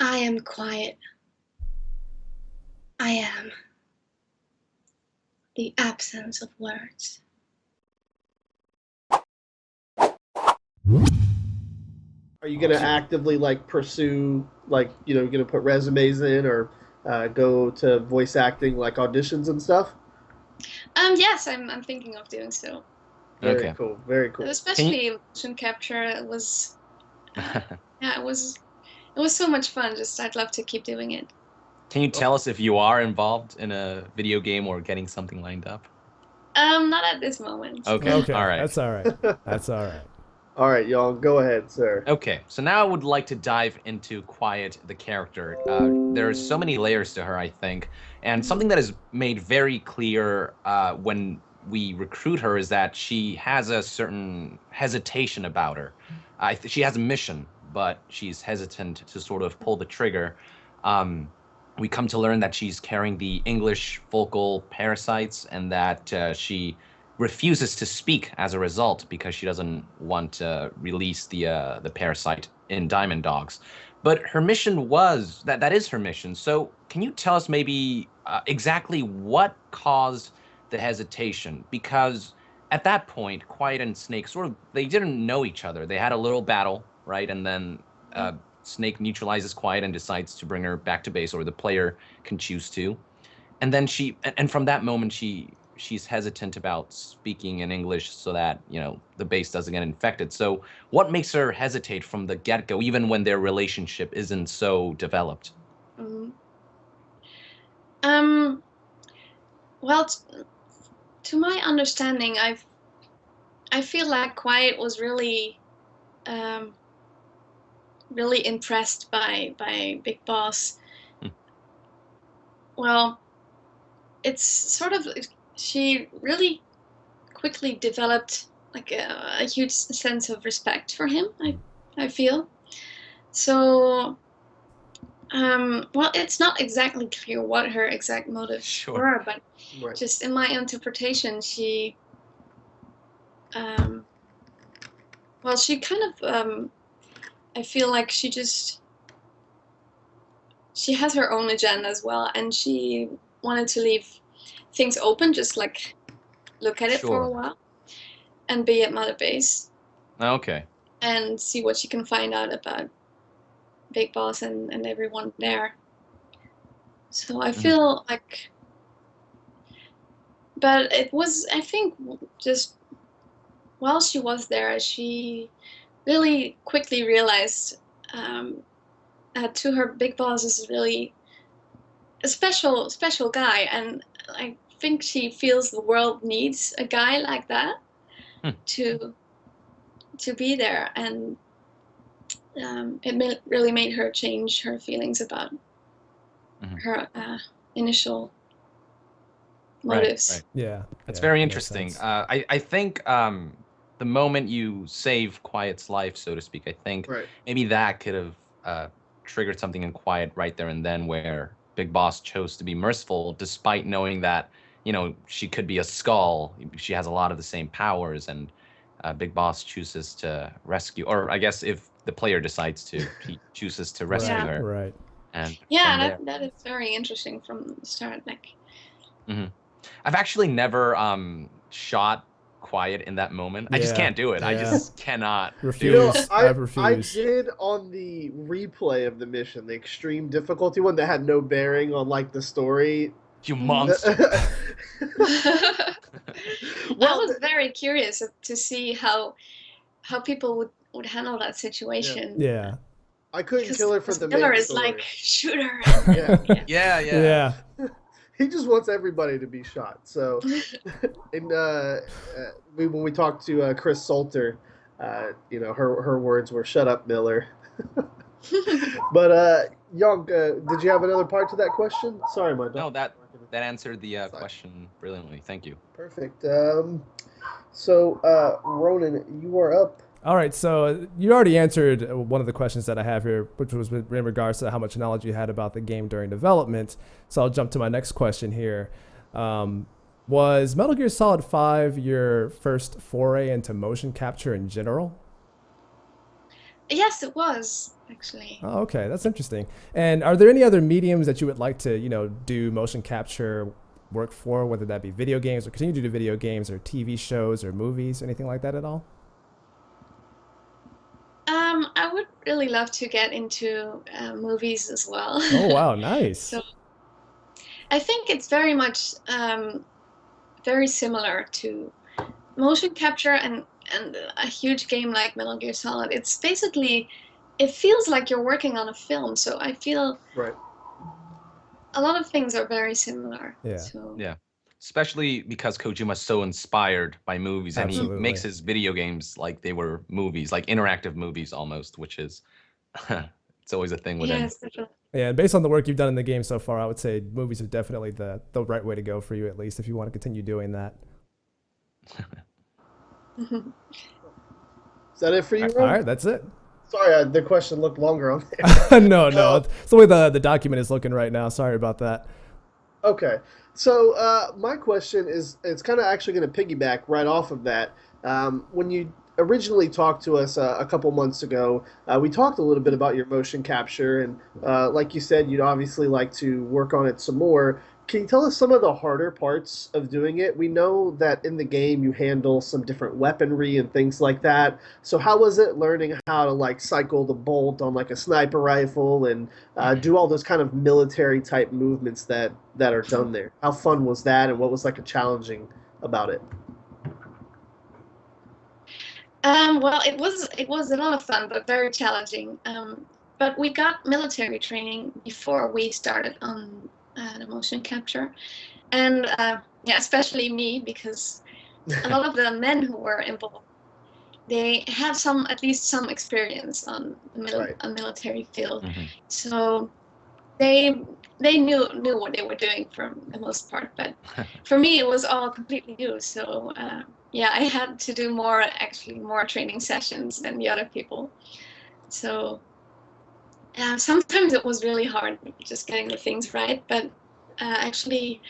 I am quiet. I am the absence of words. Are you gonna actively like pursue like you're gonna put resumes in or go to voice acting like auditions and stuff? Yes, I'm thinking of doing so. Very Okay. cool. Very cool. Can you? Especially motion capture. It was, yeah, it was so much fun. Just I'd love to keep doing it. Can you tell us if you are involved in a video game or getting something lined up? Not at this moment. Okay. Okay, All right. that's all right. That's all right. All right, y'all, go ahead, sir. Okay, so now I would like to dive into Quiet, the character. There's so many layers to her, I think, and something that is made very clear when we recruit her is that she has a certain hesitation about her. She has a mission, but she's hesitant to sort of pull the trigger. We come to learn that she's carrying the English vocal parasites and that she refuses to speak as a result because she doesn't want to release the parasite in Diamond Dogs. But her mission was that is her mission. So can you tell us maybe exactly what caused the hesitation? Because at that point, Quiet and Snake sort of they didn't know each other. They had a little battle, right? And then Snake neutralizes Quiet and decides to bring her back to base, or the player can choose to. And then and from that moment she's hesitant about speaking in English so that the base doesn't get infected. So what makes her hesitate from the get-go, even when their relationship isn't so developed? Mhm. Um, well, to my understanding, I feel like Quiet was um, really impressed by Big Boss. Hmm. Well, it's sort of she really quickly developed like a huge sense of respect for him. I feel so. Well, it's not exactly clear what her exact motives Sure. were, but Right. just in my interpretation, um, well, she kind of, I feel like she has her own agenda as well, and she wanted to leave things open, just like look at it for a Sure. while and be at Mother Base Okay. and see what she can find out about Big Boss and everyone there. So I Mhm. feel like, but it was, I think, just while she was there, she really quickly realized that to her, Big Boss is really a special guy, and I think she feels the world needs a guy like that Hmm. to be there, and really made her change her feelings about Mhm. her initial Right. motives. Right. Yeah, That's yeah, very makes interesting. sense. I think the moment you save Quiet's life, so to speak, I think Right. maybe that could have triggered something in Quiet right there and then, where Big Boss chose to be merciful, despite knowing that she could be a skull. She has a lot of the same powers, and Big Boss chooses to rescue, or I guess if the player decides to, he chooses to rescue Yeah, Right, her, right. and yeah, from there. that is very interesting from the start. Like, Mhm. I've actually never shot Quiet in that moment. I just Yeah, can't do it. I yeah. just cannot do You know, it. Refuse. I I've I refused. did on the replay of the mission, the extreme difficulty one that had no bearing on like the story. You mhm. monster. I Well, was very curious to see how people would handle that yeah, situation. Yeah. I couldn't kill Because her for the Miller main is like, story. shoot her, and Yeah, yeah. Yeah, yeah. Yeah. he just wants everybody to be shot. So, and when we talked to Chris Salter, her words were "Shut up, Miller." But Young, did you have another part to that question? Sorry, my dog. No, that answered the question brilliantly. Thank you. Perfect. So, Ronan, you are up. All right, so you already answered one of the questions that I have here, which was in regards to how much knowledge you had about the game during development. So I'll jump to my next question here. Was Metal Gear Solid 5 your first foray into motion capture in general? Yes, it was actually. Oh, okay, that's interesting. And are there any other mediums that you would like to, do motion capture work for, whether that be video games or continue to do video games or TV shows or movies, anything like that at all? I would really love to get into movies as well. Oh, wow, nice. So I think it's very much very similar to motion capture and a huge game like Metal Gear Solid. It's basically, it feels like you're working on a film. So I feel Right. a lot of things are very similar. Yeah. So Yeah. Especially because Kojima's so inspired by movies, and he Absolutely. makes his video games like they were movies, like interactive movies almost, which is it's always a thing with him. yes, definitely. Yeah, and based on the work you've done in the game so far, I would say movies are definitely the right way to go for you, at least if you want to continue doing that. Is that it for you, All Ron? right, that's it. Sorry, the question looked longer on there. No, it's the way the document is looking right now. Sorry about that. Okay, so my question is, it's kind of actually going to piggyback right off of that. When you originally talked to us a couple months ago, we talked a little bit about your motion capture, and like you said, you'd obviously like to work on it some more. Can you tell us some of the harder parts of doing it? We know that in the game you handle some different weaponry and things like that. So how was it learning how to like cycle the bolt on like a sniper rifle and do all those kind of military type movements that are done there? How fun was that, and what was like a challenging about it? Well, it was a lot of fun, but very challenging. But we got military training before we started on the motion capture, and yeah, especially me, because a lot of the men who were involved, they had at least some experience on Right. a military field, Hmm. so they knew what they were doing for the most part. But for me, it was all completely new. So yeah, I had to do more training sessions than the other people. So sometimes it was really hard just getting the things right. But actually,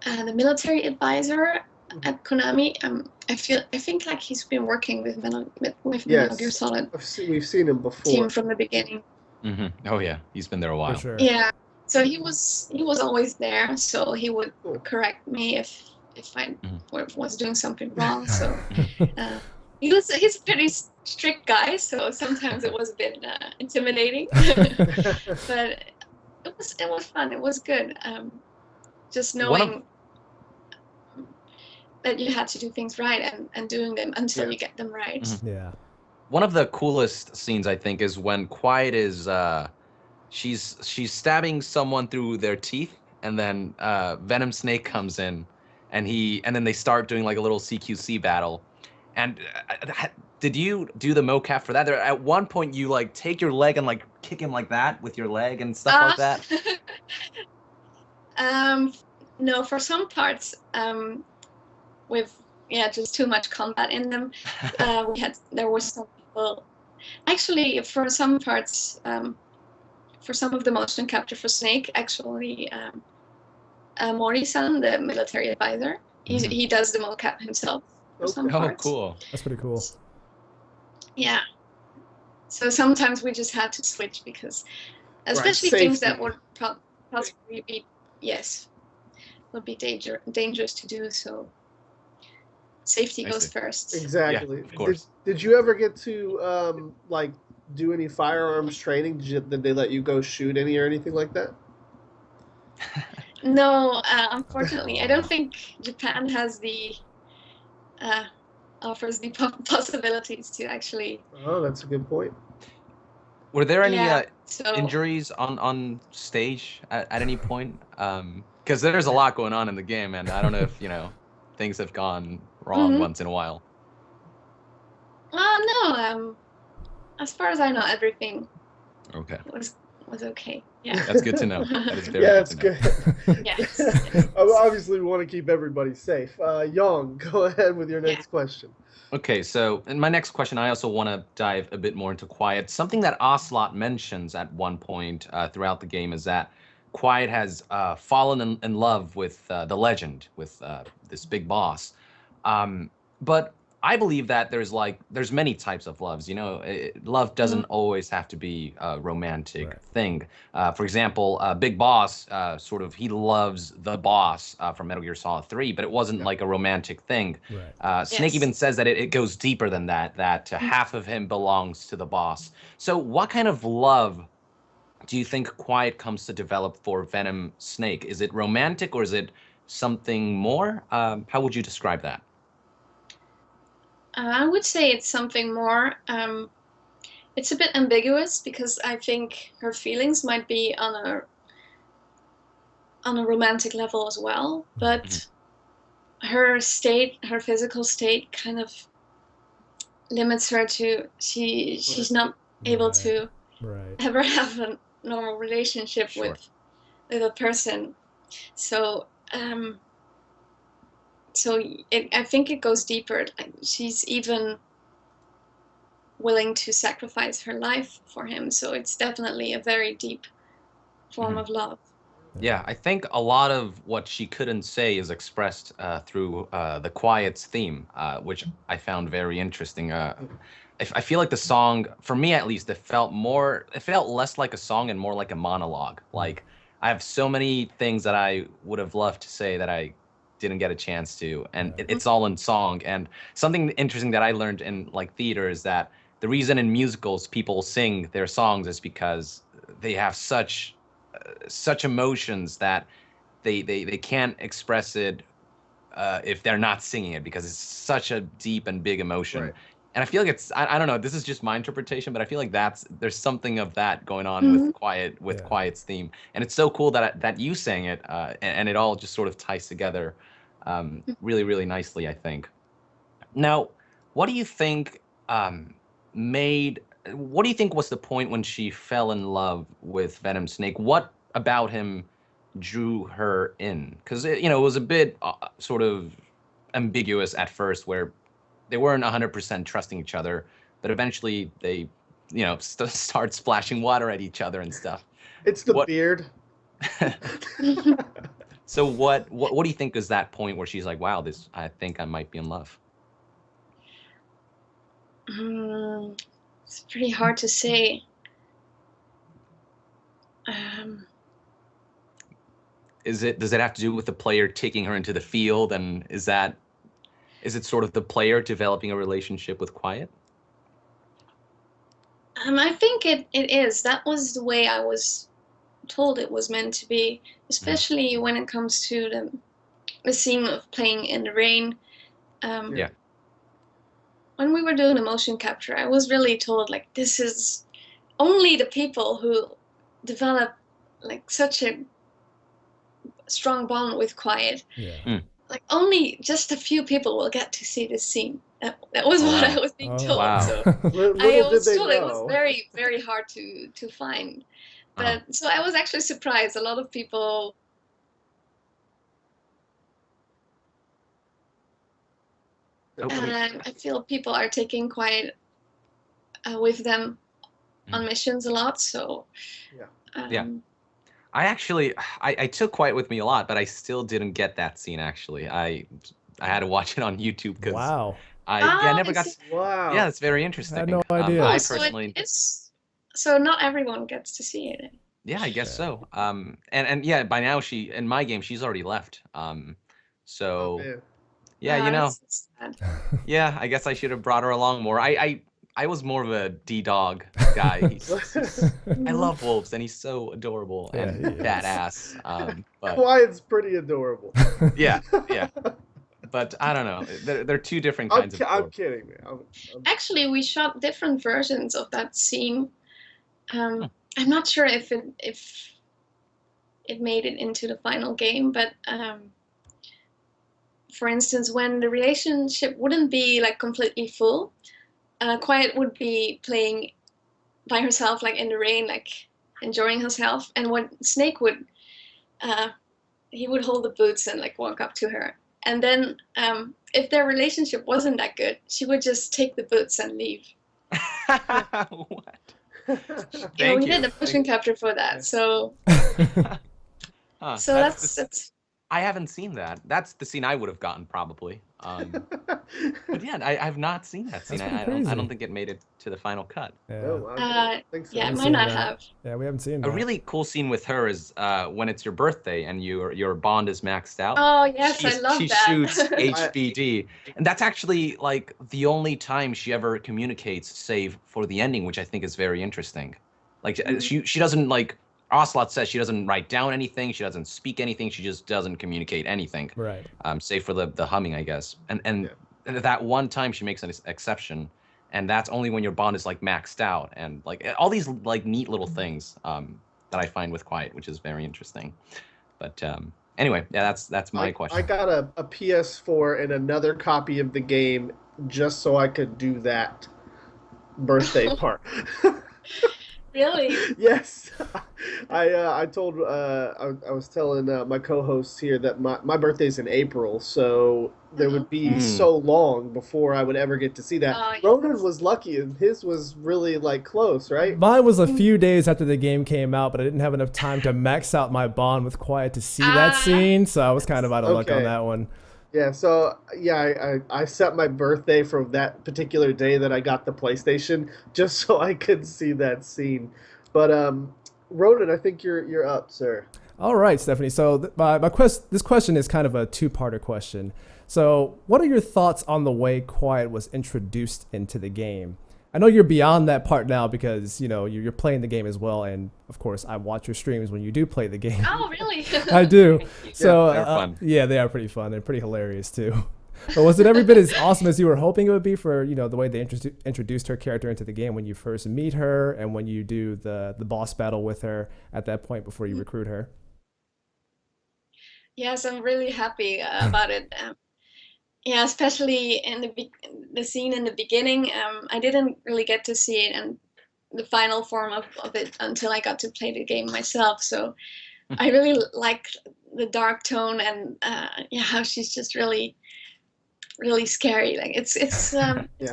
the military advisor at Konami, I think like he's been working with Metal Gear Yes, Solid we've seen him team before. from the beginning. Hmm. Oh yeah, he's been there a For while. sure. Yeah. So he was always there. So he would Cool. correct me if I Mhm. was doing something wrong. So he's a pretty strict guy. So sometimes it was a bit intimidating, but it was fun. It was good. Just One of knowing that you had to do things right and doing them until Yeah. you get them right. Mhm. Yeah. one of the coolest scenes I think is when Quiet is she's stabbing someone through their teeth, and then Venom Snake comes in, and then they start doing like a little CQC battle. And did you do the mocap for that? There, at one point, you like take your leg and like kick him like that with your leg and stuff like that. No, for some parts, with just too much combat in them, there were some people actually for some parts, for some of the motion capture for Snake, actually, Mori-san, the military advisor, he does the mocap himself for some Okay. Oh, parts. cool. That's pretty cool. Yeah. So sometimes we just had to switch because, especially things that Safety. would possibly be, yes, would be dangerous to do. So safety I goes see. first. Exactly. Yeah, of course. Did you ever get to like do any firearms training? Did they let you go shoot any or anything like that? No, unfortunately, I don't think Japan has the offers the possibilities to actually. Oh, that's a good point. Were there any Yeah. So injuries on stage at any point? Because there's a lot going on in the game, and I don't know if things have gone wrong Mhm. once in a while. no, as far as I know, everything Okay, was okay. Yeah. that's good to know. That is very Yeah, good that's to know. good. Yes. Obviously, we want to keep everybody safe. Young, go ahead with your Yeah. next question. Okay, so in my next question, I also want to dive a bit more into Quiet. Something that Ocelot mentions at one point throughout the game is that Quiet has fallen in love with the legend, with this big boss. But I believe that there's many types of loves. You know, love doesn't always have to be a romantic thing. For example, Big Boss, he loves the boss from Metal Gear Solid 3, but it wasn't like a romantic thing. Right. Snake even says that it goes deeper than that. That half of him belongs to the boss. So, what kind of love do you think Quiet comes to develop for Venom Snake? Is it romantic or is it something more? How would you describe that? I would say it's something more. It's a bit ambiguous because I think her feelings might be on a romantic level as well, but her physical state kind of limits her to she's not able to ever have a normal relationship with a person. So I think it goes deeper. Like, she's even willing to sacrifice her life for him. So it's definitely a very deep form of love. Yeah, I think a lot of what she couldn't say is expressed through the Quiet's theme, which I found very interesting. I feel like the song, for me at least, it felt less like a song and more like a monologue. Like, I have so many things that I would have loved to say that I didn't get a chance to, and it's all in song. And something interesting that I learned in like theater is that the reason in musicals people sing their songs is because they have such emotions that they can't express it if they're not singing it, because it's such a deep and big emotion. And I feel like I don't know, this is just my interpretation, but I feel like there's something of that going on with Quiet's theme. And it's so cool that you sang it, and it all just sort of ties together really, really nicely, I think. Now, what do you think what do you think was the point when she fell in love with Venom Snake? What about him drew her in? Because it was a bit sort of ambiguous at first, where they weren't 100% trusting each other, but eventually they, start splashing water at each other and stuff. It's the beard. So what do you think is that point where she's like, wow, I think I might be in love? It's pretty hard to say. Does it have to do with the player taking her into the field, and is it sort of the player developing a relationship with Quiet? I think it is. That was the way I was told it was meant to be, especially when it comes to the scene of playing in the rain. When we were doing the motion capture, I was really told, like, this is only the people who develop like such a strong bond with Quiet. Like, only just a few people will get to see this scene. That was what I was being told. Wow. So I was told it was very, very hard to find. But so I was actually surprised. A lot of people I feel people are taking Quiet with them on missions a lot. So I actually I took Quiet with me a lot, but I still didn't get that scene. Actually, I had to watch it on YouTube because I never got. Wow. Yeah, it's very interesting. I had no idea. I personally. So not everyone gets to see it. Yeah, I guess so. And yeah, by now in my game she's already left. So yeah, yeah, I guess I should have brought her along more. I was more of a D-Dog guy. I love wolves, and he's so adorable and badass. But Quiet's pretty adorable. Yeah. But I don't know. They're two different kinds of. I'm kidding, man. Actually, we shot different versions of that scene. I'm not sure if it made it into the final game, but for instance, when the relationship wouldn't be like completely full, Quiet would be playing by herself, like in the rain, like enjoying herself. And when Snake would, he would hold the boots and like walk up to her. And then if their relationship wasn't that good, she would just take the boots and leave. What? We did a motion capture for that, so so that's I haven't seen that. That's the scene I would have gotten probably. But yeah, I have not seen that scene. That's pretty I don't crazy. think it made it to the final cut. Yeah. No, I don't think so. Yeah, it Haven't might seen not that. have. Yeah, we haven't seen A that. really cool scene with her is when it's your birthday and your bond is maxed out. Oh yes, I love She that. shoots HBD, and that's actually like the only time she ever communicates, save for the ending, which I think is very interesting. Like she doesn't, like Ocelot says, she doesn't write down anything, she doesn't speak anything, she just doesn't communicate anything. Right. Save for the humming, I guess. And that one time she makes an exception, and that's only when your bond is like maxed out, and like all these like neat little things that I find with Quiet, which is very interesting. But anyway, yeah, that's my question. I got a PS4 and another copy of the game just so I could do that birthday part. Really? Yes, I told I was telling my co-hosts here that my birthday's in April, so there would be so long before I would ever get to see that. Oh, yes. Ronan was lucky, and his was really like close, right? Mine was a few days after the game came out, but I didn't have enough time to max out my bond with Quiet to see that scene, so I was kind of out of luck on that one. Yeah, so yeah, I set my birthday from that particular day that I got the PlayStation just so I could see that scene. But Ronan, I think you're up, sir. All right, Stephanie. So this question is kind of a two-parter question. So, what are your thoughts on the way Quiet was introduced into the game? I know you're beyond that part now because you're playing the game as well, and of course I watch your streams when you do play the game. Oh, really? I do. So they're fun. Yeah, they are pretty fun. They're pretty hilarious too. But was it every bit as awesome as you were hoping it would be for the way they introduced her character into the game when you first meet her and when you do the boss battle with her at that point before you recruit her? Yes, I'm really happy about it. Yeah, especially in the scene in the beginning. I didn't really get to see it and the final form of it until I got to play the game myself. So I really like the dark tone and how she's just really, really scary. Like it's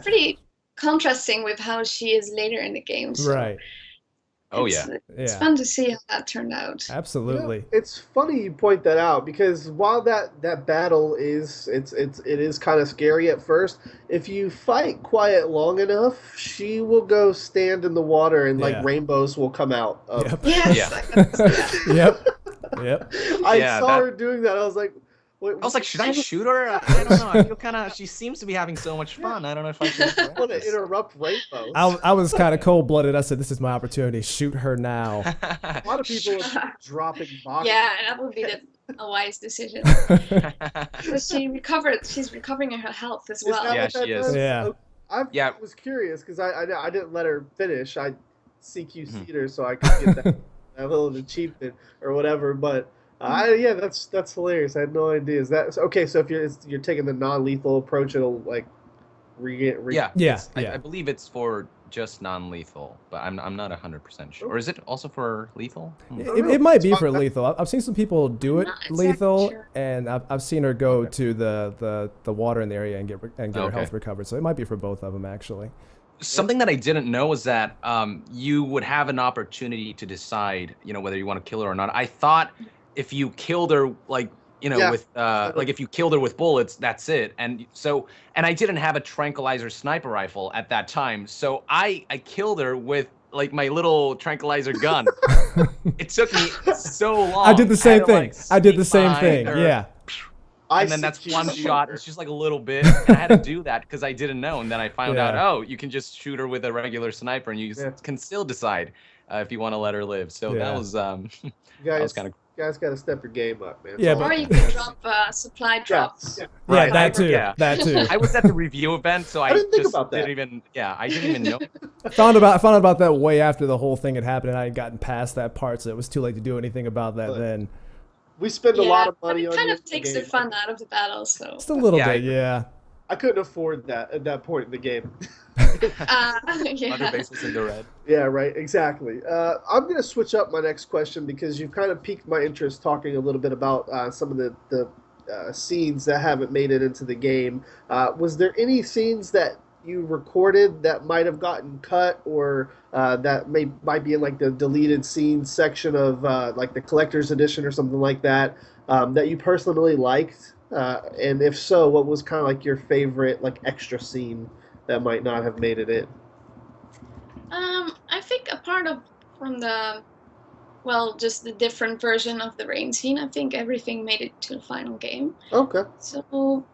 pretty contrasting with how she is later in the game. So Right. Oh yeah. It's fun to see how that turned out. Absolutely. It's funny you point that out because while that battle it is kind of scary at first, if you fight Quiet long enough, she will go stand in the water and like rainbows will come out. Yep. Yes. Yep. Yep. I saw her doing that. I was like, wait, I was like, should I shoot her? I don't know. I feel kind of. She seems to be having so much fun. I don't know if I should. I want to interrupt rainbows. I was kind of cold-blooded. I said, this is my opportunity. Shoot her now. A lot of people are dropping boxes. Yeah, that would be a wise decision. But she's recovering her health as well. Yeah, she is. Yeah. I was curious because I didn't let her finish. I CQC'd her so I could get that little achievement or whatever. But that's hilarious. I had no idea. Is that okay? So if you're taking the non-lethal approach, it'll like I believe it's for just non-lethal, but I'm not 100% sure. Or is it also for lethal? It might be for lethal. I've seen some people do it lethal, sure. and I've seen her go to the water in the area and get her health recovered. So it might be for both of them actually. Something that I didn't know was that you would have an opportunity to decide, whether you want to kill her or not. I thought if you killed her, with if you killed her with bullets, that's it. And I didn't have a tranquilizer sniper rifle at that time, so I killed her with like my little tranquilizer gun. It took me so long. I did the same thing. I did the same behind thing. her. Yeah. And then that's one shot. It's just like a little bit. And I had to do that because I didn't know. And then I found out, you can just shoot her with a regular sniper, and you can still decide if you want to let her live. So that was that was kind of. You guys got to step your game up, man. Yeah, or you can drop supply drops. Yeah. Right. That too. That too. I was at the review event, so I didn't think just about that. I didn't even know. I found out about that way after the whole thing had happened, and I had gotten past that part, so it was too late to do anything about that then. We spend a lot of money on it. It kind of the takes game. the fun out of the battle, so. Just a little bit, yeah. I couldn't afford that at that point in the game. Other bases in the red. Yeah, right, exactly. I'm going to switch up my next question because you've kind of piqued my interest talking a little bit about some of the scenes that haven't made it into the game. Was there any scenes that you recorded that might have gotten cut, or that might be in like the deleted scenes section of like the collector's edition or something like that, that you personally liked? And if so, what was kind of like your favorite like extra scene that might not have made it in? I think a part of from the well, just the different version of the rain scene. I think everything made it to the final game. Okay. So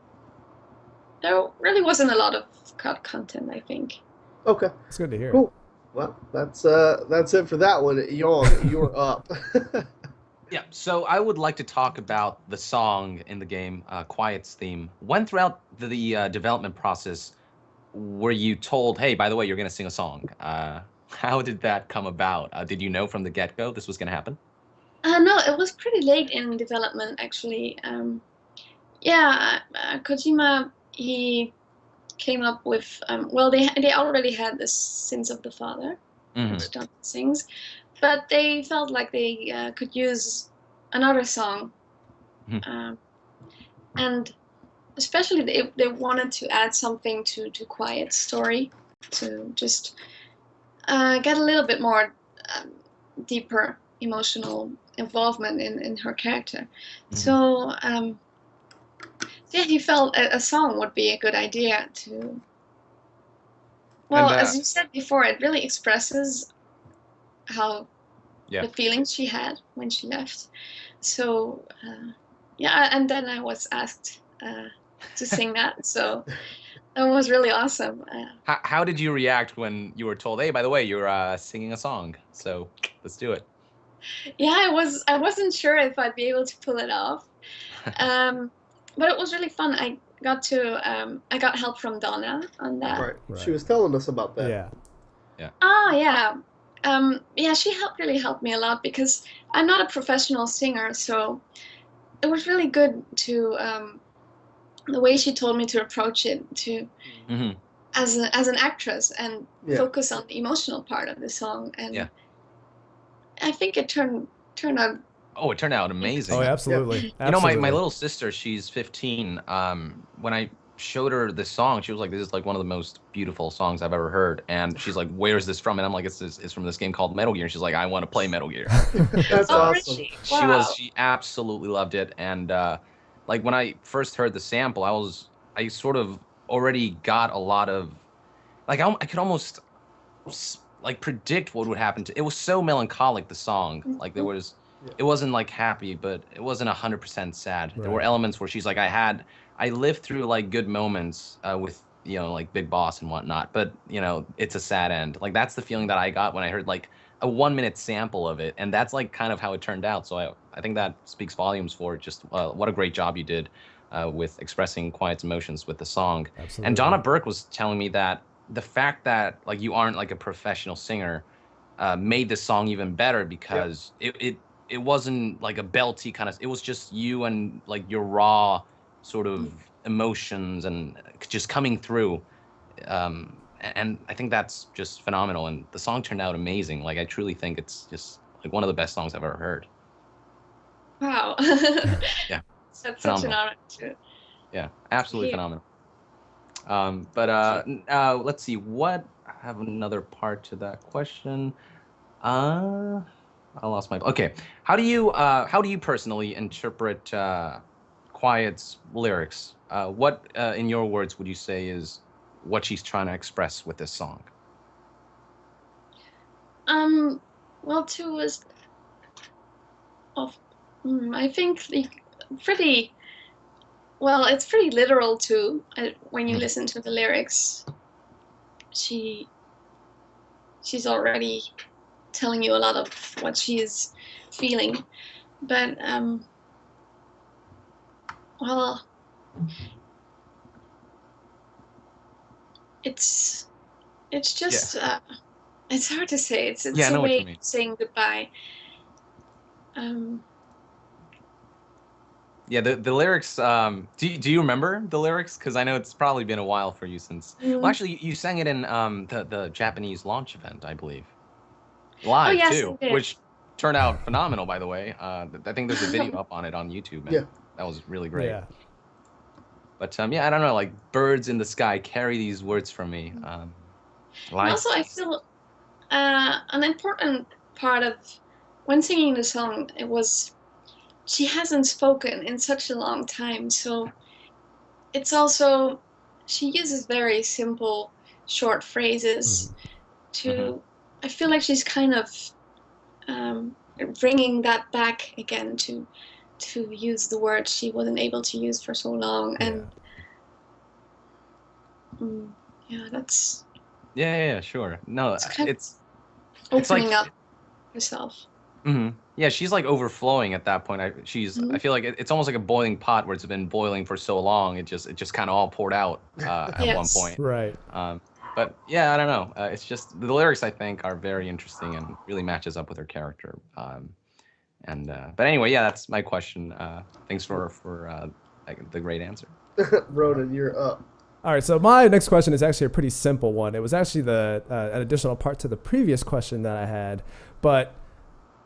there really wasn't a lot of cut content, I think. Okay. It's good to hear. Cool. Well, that's it for that one. Yong, you're up. Yeah, so I would like to talk about the song in the game, Quiet's theme. When throughout the development process were you told, hey, by the way, you're going to sing a song? How did that come about? Did you know from the get-go this was going to happen? No, it was pretty late in development, actually. Yeah, Kojima, he came up with, well, they already had the Sins of the Father, which Don sings, but they felt like they could use another song. And especially they wanted to add something to Quiet's story, to just get a little bit more deeper emotional involvement in her character. So yeah, he felt a song would be a good idea to. Well, as you said before, it really expresses how the feelings she had when she left. So yeah, and then I was asked to sing that, so that was really awesome. How did you react when you were told, hey, by the way, you're singing a song, so let's do it? Yeah, I wasn't sure if I'd be able to pull it off, but it was really fun. I got help from Donna on that. Right. She was telling us about that. Yeah. Oh yeah. Yeah, she really helped me a lot because I'm not a professional singer, so it was really good to the way she told me to approach it to as an actress and focus on the emotional part of the song, and I think it turned out. Oh, it turned out amazing. Oh, absolutely. You know, my little sister, she's 15. When I showed her this song, she was like, this is like one of the most beautiful songs I've ever heard. And she's like, where's this from? And I'm like, it's from this game called Metal Gear. And she's like, I want to play Metal Gear. That's awesome. She absolutely loved it. And like when I first heard the sample, I sort of already got a lot of, like I could almost like predict what would happen to it. Was so melancholic, the song. Like there was, it wasn't like happy, but it wasn't 100% sad. There were elements where she's like, I lived through like good moments with, you know, like Big Boss and whatnot, but you know, it's a sad end. Like that's the feeling that I got when I heard like a 1-minute sample of it, and that's like kind of how it turned out. So I think that speaks volumes for just what a great job you did with expressing Quiet's emotions with the song. Absolutely. And Donna Burke was telling me that the fact that like you aren't like a professional singer made the song even better because it wasn't like a belty kind of, it was just you and like your raw sort of emotions and just coming through. And I think that's just phenomenal. And the song turned out amazing. Like I truly think it's just like one of the best songs I've ever heard. Wow. Yeah. That's such an honor too. Yeah, absolutely phenomenal. But let's see, I have another part to that question. I lost my. Okay, how do you personally interpret Quiet's lyrics? What, in your words, would you say is what she's trying to express with this song? Well, I think it's pretty literal too. When you listen to the lyrics, she's already telling you a lot of what she is feeling, but well, it's just it's hard to say. It's a way of saying goodbye. Yeah, the lyrics. Do you remember the lyrics? Because I know it's probably been a while for you since. Well, actually, you sang it in the Japanese launch event, I believe, live too, which turned out phenomenal. By the way, I think there's a video up on it on YouTube. And that was really great. But yeah, I don't know. Like birds in the sky carry these words from me. And Life. also, I feel an important part of when singing the song, it was she hasn't spoken in such a long time, so it's also she uses very simple, short phrases to. I feel like she's kind of um, bringing that back again to use the words she wasn't able to use for so long, and yeah, that's Yeah, sure. No, it's kind it's of it's like opening up herself. yeah, she's like overflowing at that point. I feel like it's almost like a boiling pot where it's been boiling for so long. It just kind of all poured out at one point. Right. But yeah, I don't know. It's just the lyrics I think are very interesting and really matches up with her character. But anyway, yeah, that's my question. Thanks for the great answer. Ronan, you're up. All right, so my next question is actually a pretty simple one. It was actually an additional part to the previous question that I had. But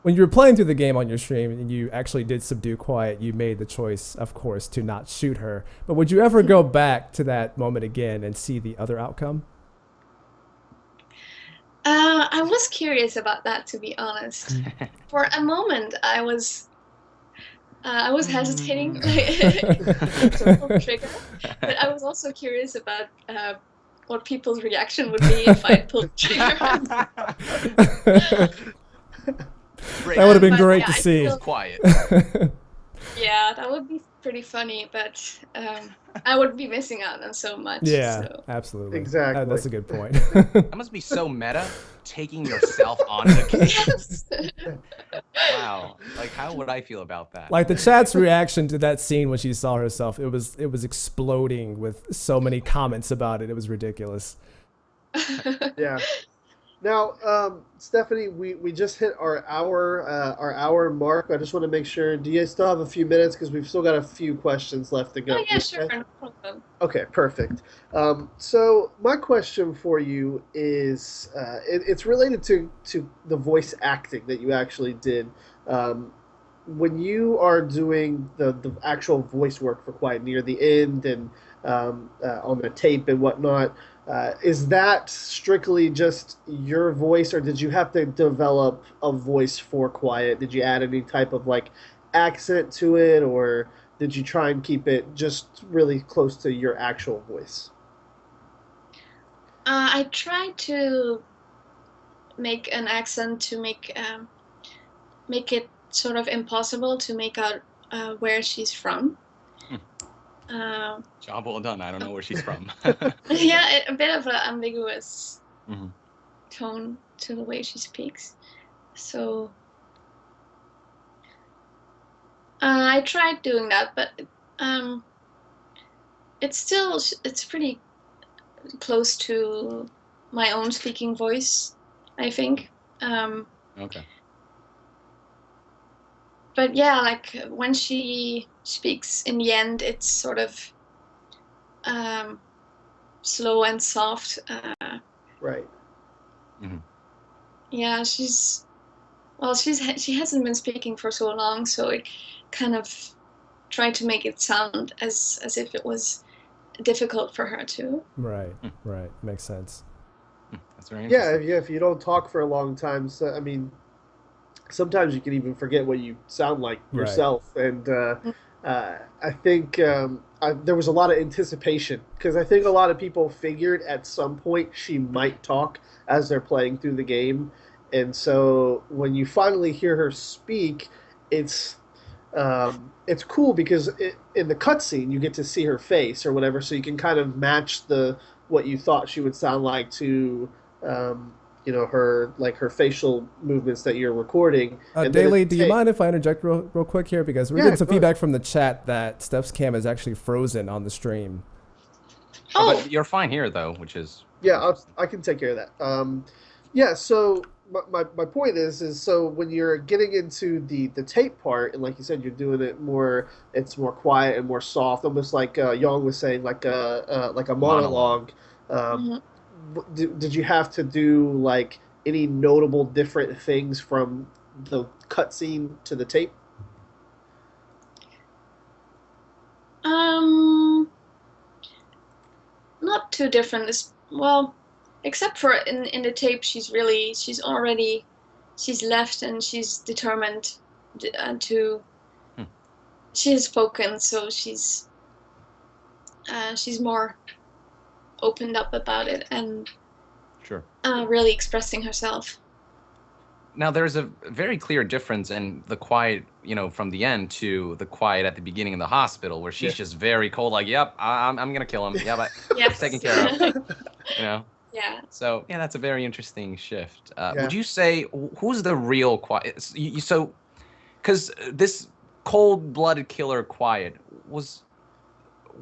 when you were playing through the game on your stream and you actually did subdue Quiet, you made the choice, of course, to not shoot her. But would you ever go back to that moment again and see the other outcome? I was curious about that, to be honest. For a moment, I was hesitating to pull the trigger, but I was also curious about what people's reaction would be if I pulled the trigger. That would have been great to see. Quiet. Yeah, that would be pretty funny, but I would be missing out on so much. Yeah, so. Absolutely. Exactly. That's a good point. That must be so meta, taking yourself on the game. Yes. Wow. Like, how would I feel about that? Like the chat's reaction to that scene when she saw herself, it was exploding with so many comments about it. It was ridiculous. Yeah. Now, Stefanie, we just hit our hour mark. I just want to make sure. Do you still have a few minutes? Because we've still got a few questions left to go. Oh, yeah, sure, no problem. Okay, perfect. So my question for you is, it's related to the voice acting that you actually did. When you are doing the actual voice work for Quiet near the end and on the tape and whatnot, is that strictly just your voice, or did you have to develop a voice for Quiet? Did you add any type of like accent to it, or did you try and keep it just really close to your actual voice? I tried to make an accent to make it sort of impossible to make out where she's from. Job well done. I don't know where she's from. Yeah, a bit of an ambiguous tone to the way she speaks. So I tried doing that, but it's pretty close to my own speaking voice, I think. Okay. But yeah, like when she speaks in the end, it's sort of slow and soft. Right. Yeah, she hasn't been speaking for so long, so it kind of tried to make it sound as if it was difficult for her to. Right. Makes sense. That's very interesting. Yeah, if you don't talk for a long time, so, I mean, sometimes you can even forget what you sound like yourself. Right. And I think there was a lot of anticipation, because I think a lot of people figured at some point she might talk as they're playing through the game. And so when you finally hear her speak, it's cool because in the cutscene you get to see her face or whatever, so you can kind of match what you thought she would sound like to her facial movements that you're recording. Daly, do you mind if I interject real quick here, because we're getting some feedback from the chat that Steph's cam is actually frozen on the stream. Oh, but you're fine here though, which is I can take care of that. So my point is so when you're getting into the tape part, and like you said, you're doing it more, it's more quiet and more soft, almost like Young was saying, like a monologue. Did you have to do like any notable different things from the cutscene to the tape? too different. Well, except for in the tape, she's left and she's determined to. She has spoken, so she's more opened up about it and Sure. Really expressing herself. Now, there's a very clear difference in the quiet, from the end to the quiet at the beginning in the hospital, where she's just very cold, like, "Yep, I'm gonna kill him. Yeah, but it's taken care of." Yeah. So yeah, that's a very interesting shift. Would you say who's the real quiet? So, because this cold-blooded killer quiet was,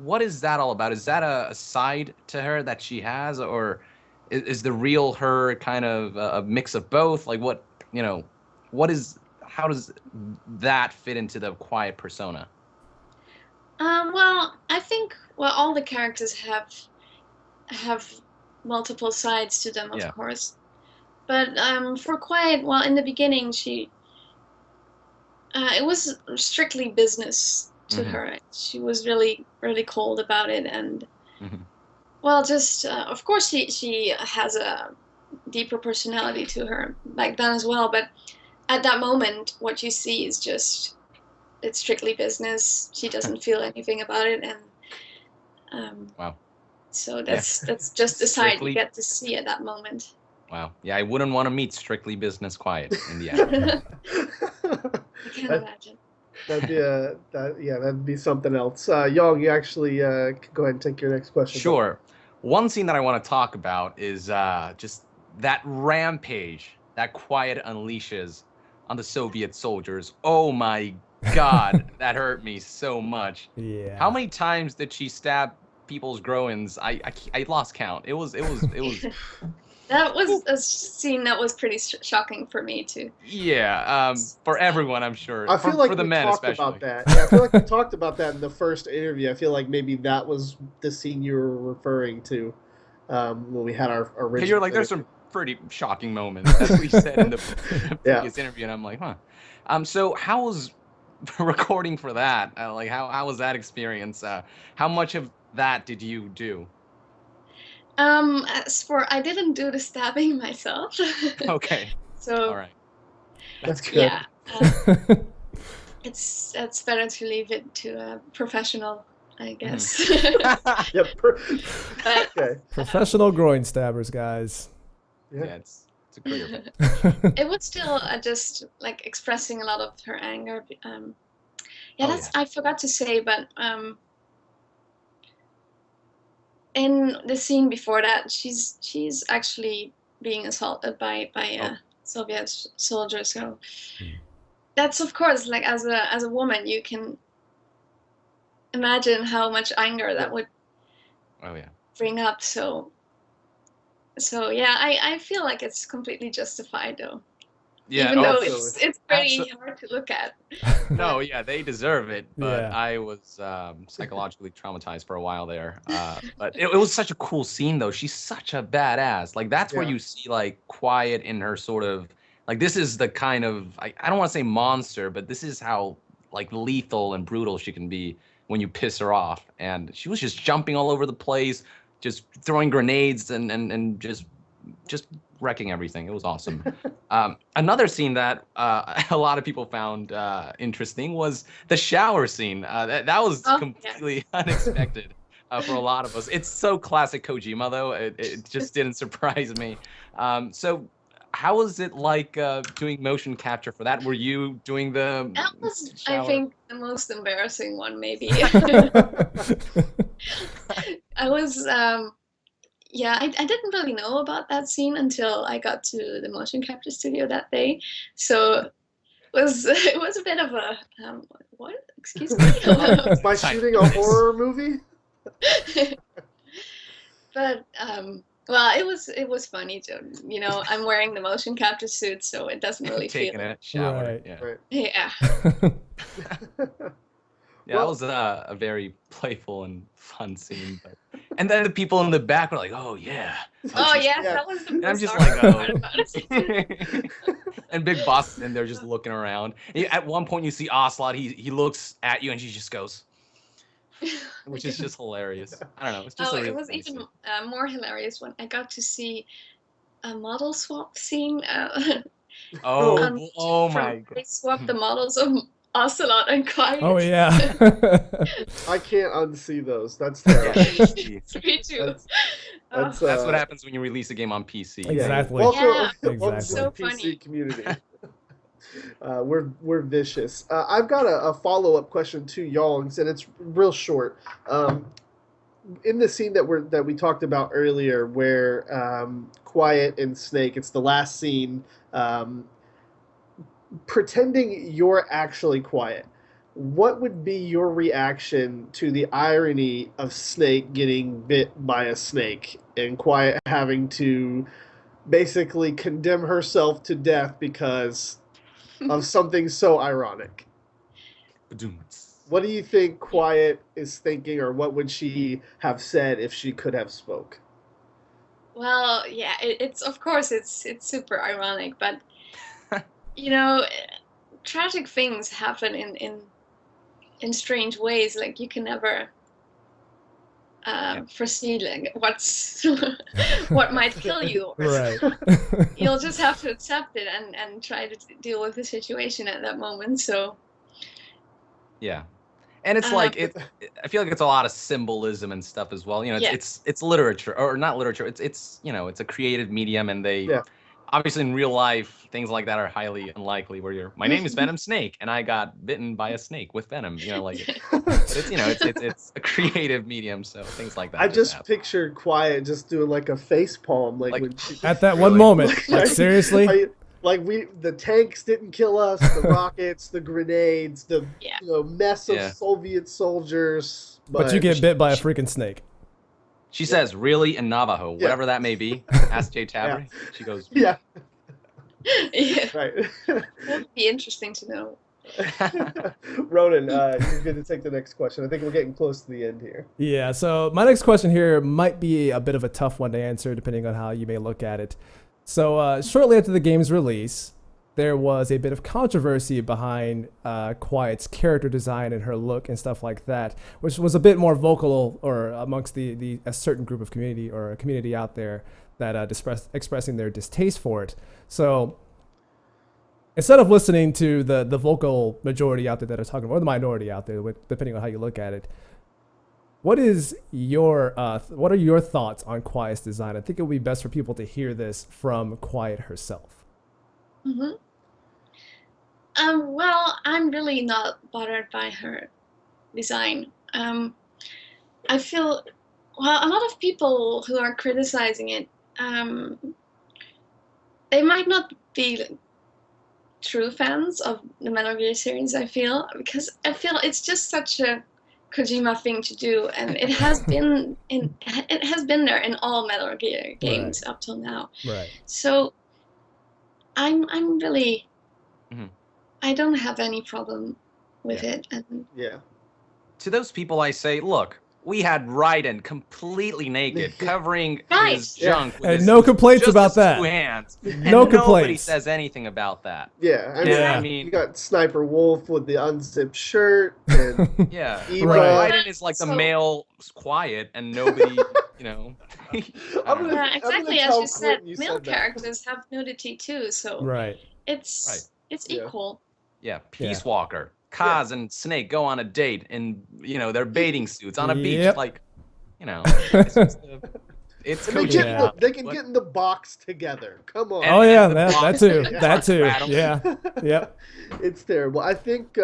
what is that all about? Is that a side to her that she has, or is the real her kind of a mix of both? Like how does that fit into the quiet persona? Well, I think all the characters have multiple sides to them, of course. But for Quiet, in the beginning, it was strictly business to her. She was really, really cold about it, and of course, she has a deeper personality to her back then as well. But at that moment, what you see is it's strictly business. She doesn't feel anything about it, and wow. So that's just the side you get to see at that moment. Wow. Yeah, I wouldn't want to meet strictly business Quiet in the end. I can't imagine. That'd be something else. Young, you actually go ahead and take your next question. Sure. One scene that I want to talk about is just that rampage that Quiet unleashes on the Soviet soldiers. Oh my God, that hurt me so much. Yeah. How many times did she stab people's groins? I lost count. It was. That was a scene that was pretty shocking for me too. Yeah, for everyone, I'm sure. I feel like for the we men talked especially. about that. Yeah, I feel like we talked about that in the first interview. I feel like maybe that was the scene you were referring to when we had our original. You're like, there's some pretty shocking moments. That's what you said in the previous interview, and I'm like, huh. So how was recording for that? Like, how was that experience? How much of that did you do? I didn't do the stabbing myself. Okay. So. All right. That's good. Yeah. It's better to leave it to a professional, I guess. Okay. Professional groin stabbers, guys. Yeah, it's a career. It was still just like expressing a lot of her anger. I forgot to say, but in the scene before that, she's actually being assaulted by Soviet soldiers. So that's, of course, like as a woman, you can imagine how much anger that would bring up. So yeah, I feel like it's completely justified though. Yeah, even though it's pretty hard to look at. No, yeah, they deserve it, but Yeah. I was psychologically traumatized for a while there. But it was such a cool scene, though. She's such a badass. Like, that's where you see, like, Quiet in her sort of, like, this is the kind of, I don't want to say monster, but this is how, like, lethal and brutal she can be when you piss her off. And she was just jumping all over the place, just throwing grenades and just wrecking everything. It was awesome. Another scene that a lot of people found interesting was the shower scene. That was completely unexpected for a lot of us. It's so classic Kojima, though. It just didn't surprise me. So how was it like doing motion capture for that? Were you doing the That was, shower? I think, the most embarrassing one, maybe. I was... I didn't really know about that scene until I got to the motion capture studio that day. So it was a bit of a what? Excuse me. By shooting a horror movie. But it was funny too. You know, I'm wearing the motion capture suit, so it doesn't really taking feel a shower. Right. Yeah. Right. Yeah. Yeah, that was a very playful and fun scene. And then the people in the back were like, "Oh yeah." That was the most I'm just awkward like, part about it. And Big Boss is in there just looking around. At one point, you see Ocelot. He looks at you, and she just goes, which is just hilarious. I don't know. It's just Oh, a it really was funny even scene. more hilarious when I got to see a model swap scene Oh, on oh from my they god. swapped the models of Ocelot and Quiet. Oh yeah. I can't unsee those. That's Yeah, terrible. Me too. That's Oh, that's what happens when you release a game on PC. yeah. Exactly. Welcome, yeah, welcome to Exactly. the so PC funny. community. We're vicious. I've got a follow-up question to y'all's, and it's real short. In the scene that we talked about earlier, where Quiet and Snake, it's the last scene. Pretending you're actually Quiet, what would be your reaction to the irony of Snake getting bit by a snake and Quiet having to basically condemn herself to death because of something so ironic? What do you think Quiet is thinking, or what would she have said if she could have spoke? Well, yeah, it's of course it's super ironic, but you know, tragic things happen in strange ways. Like you can never foresee like what's what might kill you. Right. You'll just have to accept it and try to deal with the situation at that moment. So Yeah. And it's like I feel like it's a lot of symbolism and stuff as well. You know, it's literature, or not literature. It's you know, it's a creative medium, and they obviously in real life things like that are highly unlikely. Where my name is Venom Snake, and I got bitten by a snake with venom. You know, like but it's it's a creative medium, so things like that. I just pictured Quiet just doing like a face palm, like when she, at that one moment. Like seriously. Like the tanks didn't kill us, the rockets, the grenades, the mess of Soviet soldiers. But you get bit by a freaking snake. She says, "Really?" in Navajo, whatever that may be. Ask Jay Tabry. She goes, yeah. Right. That would be interesting to know. Ronan, you're going to take the next question. I think we're getting close to the end here. Yeah, so my next question here might be a bit of a tough one to answer, depending on how you may look at it. So shortly after the game's release, there was a bit of controversy behind Quiet's character design and her look and stuff like that, which was a bit more vocal or amongst a certain group of community or a community out there that expressing their distaste for it. So instead of listening to the vocal majority out there that are talking, or the minority out there, depending on how you look at it, what are your thoughts on Quiet's design? I think it would be best for people to hear this from Quiet herself. Mm-hmm. Well, I'm really not bothered by her design. I feel, well, a lot of people who are criticizing it, they might not be true fans of the Metal Gear series, I feel, because I feel it's just such a Kojima thing to do, and it has been there in all Metal Gear games up till now. Right. So I'm really I don't have any problem with it. And to those people I say, look, we had Raiden completely naked, covering his junk with no complaints about that. 2 hands. No complaints. Nobody says anything about that. Yeah, I mean, you got Sniper Wolf with the unzipped shirt. And Raiden is like the male Quiet, and nobody, you know. exactly as you said, male characters have nudity too, so it's equal. Yeah, Peace Walker. Kaz and Snake go on a date in, you know, their bathing suits on a beach, like, you know, it's they can get in the box together. Come on. Oh yeah, that too. That too. Yeah. Yep. It's terrible. I think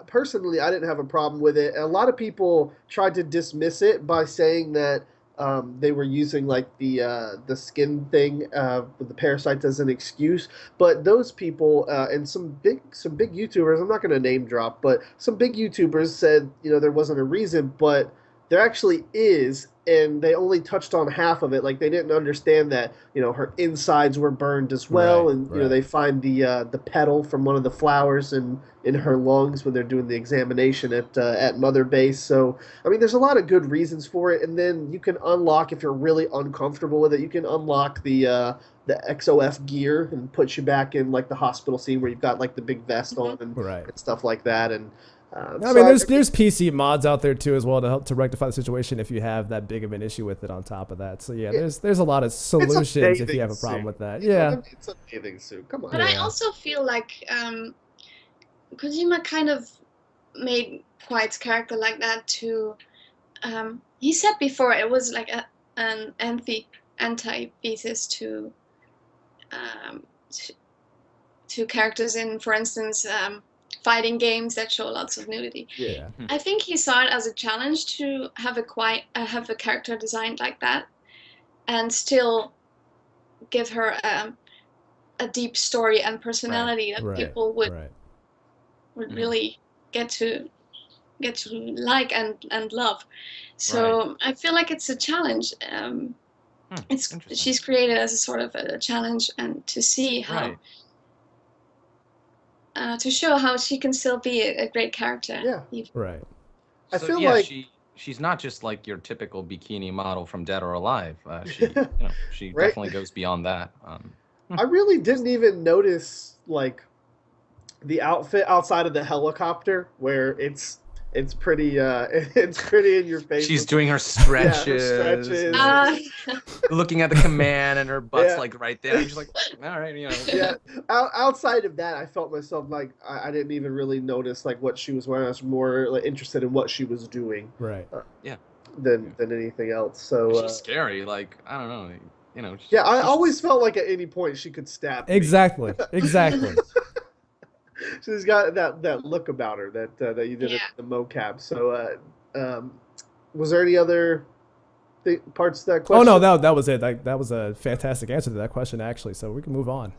personally, I didn't have a problem with it. A lot of people tried to dismiss it by saying that they were using like the skin thing with the parasites as an excuse, but those people and some big YouTubers, I'm not going to name drop, but some big YouTubers said, you know, there wasn't a reason, but there actually is, and they only touched on half of it. Like they didn't understand that, you know, her insides were burned as well, and you know they find the petal from one of the flowers in her lungs when they're doing the examination at Mother Base. So I mean, there's a lot of good reasons for it, and then you can unlock, if you're really uncomfortable with it, you can unlock the XOF gear and put you back in like the hospital scene where you've got like the big vest on and stuff like that, and I mean, there's PC mods out there too as well to help to rectify the situation if you have that big of an issue with it on top of that. So yeah, there's a lot of solutions if you have a problem with that. Yeah, it's a bathing suit. Come on. But I also feel like Kojima kind of made Quiet's character like that too. He said before it was like an antithesis to characters in, for instance, fighting games that show lots of nudity. Yeah. I think he saw it as a challenge to have a character designed like that, and still give her a deep story and personality that people would really get to like and love. So I feel like it's a challenge. She's created as a sort of a challenge, and to see how to show how she can still be a great character. Yeah. Right. I feel like she's not just like your typical bikini model from Dead or Alive. She definitely goes beyond that. I really didn't even notice like the outfit outside of the helicopter, where it's pretty in your face. She's doing her stretches, looking at the command, and her butt's like right there. She's like, all right, Yeah. Outside of that, I felt myself like I didn't even really notice like what she was wearing. I was more like interested in what she was doing, right? Than anything else. So she's scary. Like I don't know, I always felt like at any point she could stab me. Exactly. She's got that look about her that you did in the mocap. So, was there any other parts to that question? Oh no, that was it. That was a fantastic answer to that question, actually. So we can move on.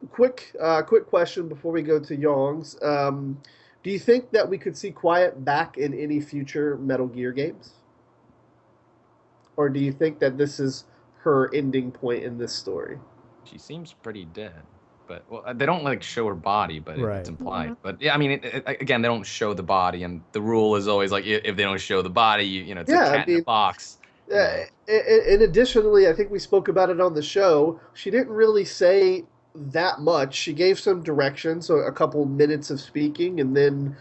Quick question before we go to Yong's. Do you think that we could see Quiet back in any future Metal Gear games, or do you think that this is her ending point in this story? She seems pretty dead. But they don't like show her body, but it's implied. But yeah, I mean, again, they don't show the body, and the rule is always like if they don't show the body, it's a cat in a box. And additionally, I think we spoke about it on the show. She didn't really say that much. She gave some direction, so a couple minutes of speaking, and then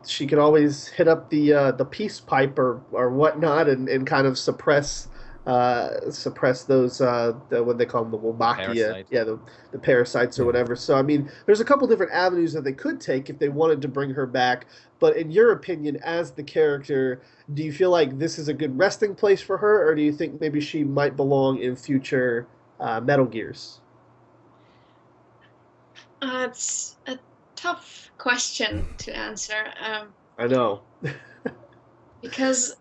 she could always hit up the peace pipe or whatnot, and kind of suppress those what they call them, the Wolbachia, the parasites or whatever. So I mean, there's a couple different avenues that they could take if they wanted to bring her back. But in your opinion, as the character, do you feel like this is a good resting place for her, or do you think maybe she might belong in future Metal Gears? It's a tough question to answer. I know. Because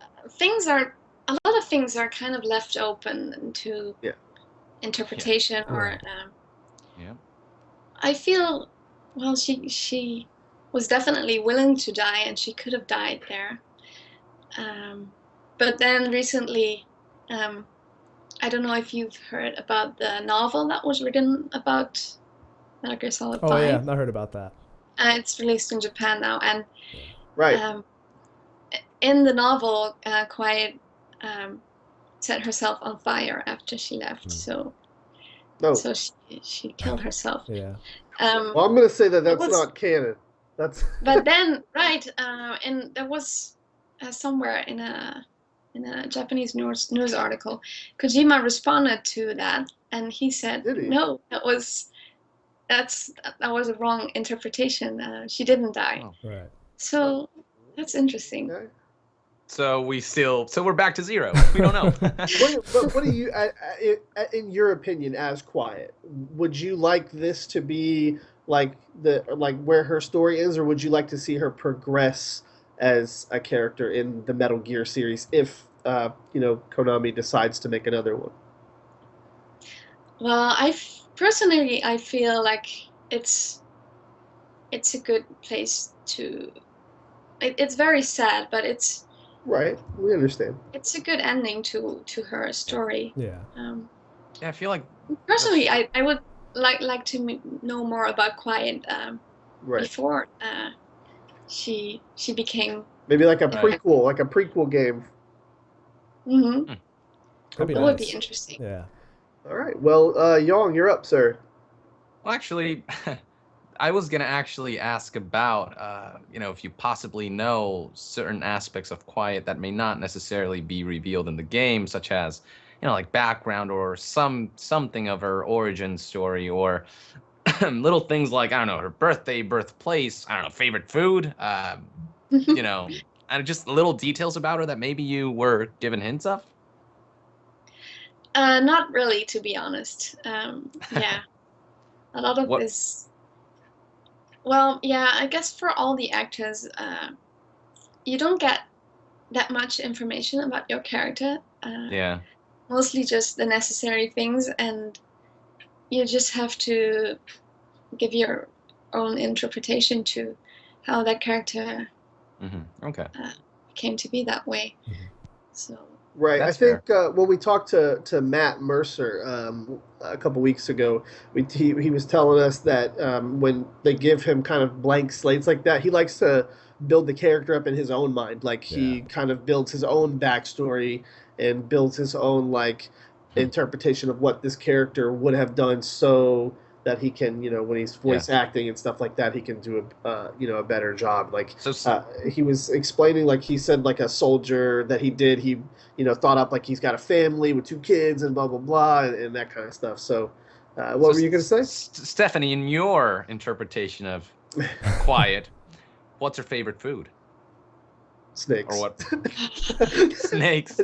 a lot of things are kind of left open to interpretation, or I feel, well, she was definitely willing to die, and she could have died there. But then recently, I don't know if you've heard about the novel that was written about Metal Gear Solid 5. Oh yeah, I heard about that. It's released in Japan now, and in the novel, Quiet set herself on fire after she left. So she killed herself. Yeah. Well, I'm going to say that's not canon. That's. But then, and there was somewhere in a Japanese news article, Kojima responded to that, and he said, "No, that was a wrong interpretation. She didn't die." Oh, right. So that's interesting. Okay. So we're back to zero. We don't know. What do you, in your opinion, as Quiet, would you like this to be like where her story is, or would you like to see her progress as a character in the Metal Gear series if Konami decides to make another one? Well, personally I feel like it's a good place to. It's very sad, but it's. Right, we understand. It's a good ending to her story. Yeah. I feel like personally, I would like to know more about Quiet before she became maybe like a prequel game. Mm-hmm. That would be interesting. Yeah. All right. Well, Yong, you're up, sir. Well, actually, I was gonna actually ask about, if you possibly know certain aspects of Quiet that may not necessarily be revealed in the game, such as, like background or something of her origin story, or little things like, I don't know, her birthday, birthplace, I don't know, favorite food, and just little details about her that maybe you were given hints of. Not really, to be honest. Yeah, a lot of What? this. Well, yeah, I guess for all the actors, you don't get that much information about your character. Yeah. Mostly just the necessary things, and you just have to give your own interpretation to how that character Okay. came to be that way. So. Right. That's I think when we talked to Matt Mercer a couple weeks ago, he was telling us that when they give him kind of blank slates like that, he likes to build the character up in his own mind. Like he kind of builds his own backstory and builds his own interpretation of what this character would have done, so that he can, when he's voice acting and stuff like that, he can do a better job. Like he was explaining, like he said, like a soldier that he did, he thought up like he's got a family with 2 kids and blah blah blah and that kind of stuff. So what were you going to say, Stephanie? In your interpretation of Quiet, what's her favorite food? Snakes. Or what? Snakes.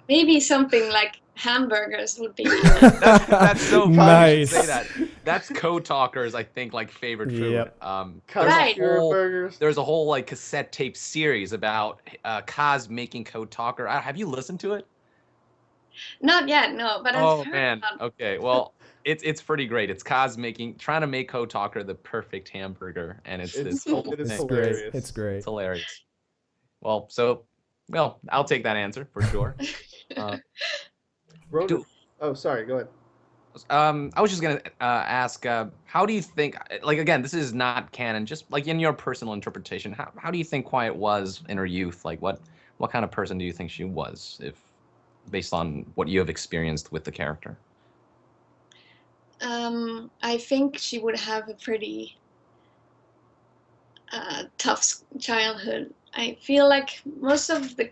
Maybe something like hamburgers would be. That's so funny. Nice. You say that. That's Code Talker's, I think, favorite food. Yep. There's a whole cassette tape series about Kaz making Code Talker. Have you listened to it? Not yet, no. But I've heard man. about it. Okay. Well, it's pretty great. It's Kaz trying to make Code Talker the perfect hamburger, and it's this whole thing. It's hilarious. It's great. It's hilarious. Well, I'll take that answer for sure. Oh, sorry. Go ahead. I was just gonna ask, how do you think? Again, this is not canon. Just in your personal interpretation, how do you think Quiet was in her youth? What kind of person do you think she was, if based on what you have experienced with the character? I think she would have a pretty tough childhood. I feel like most of the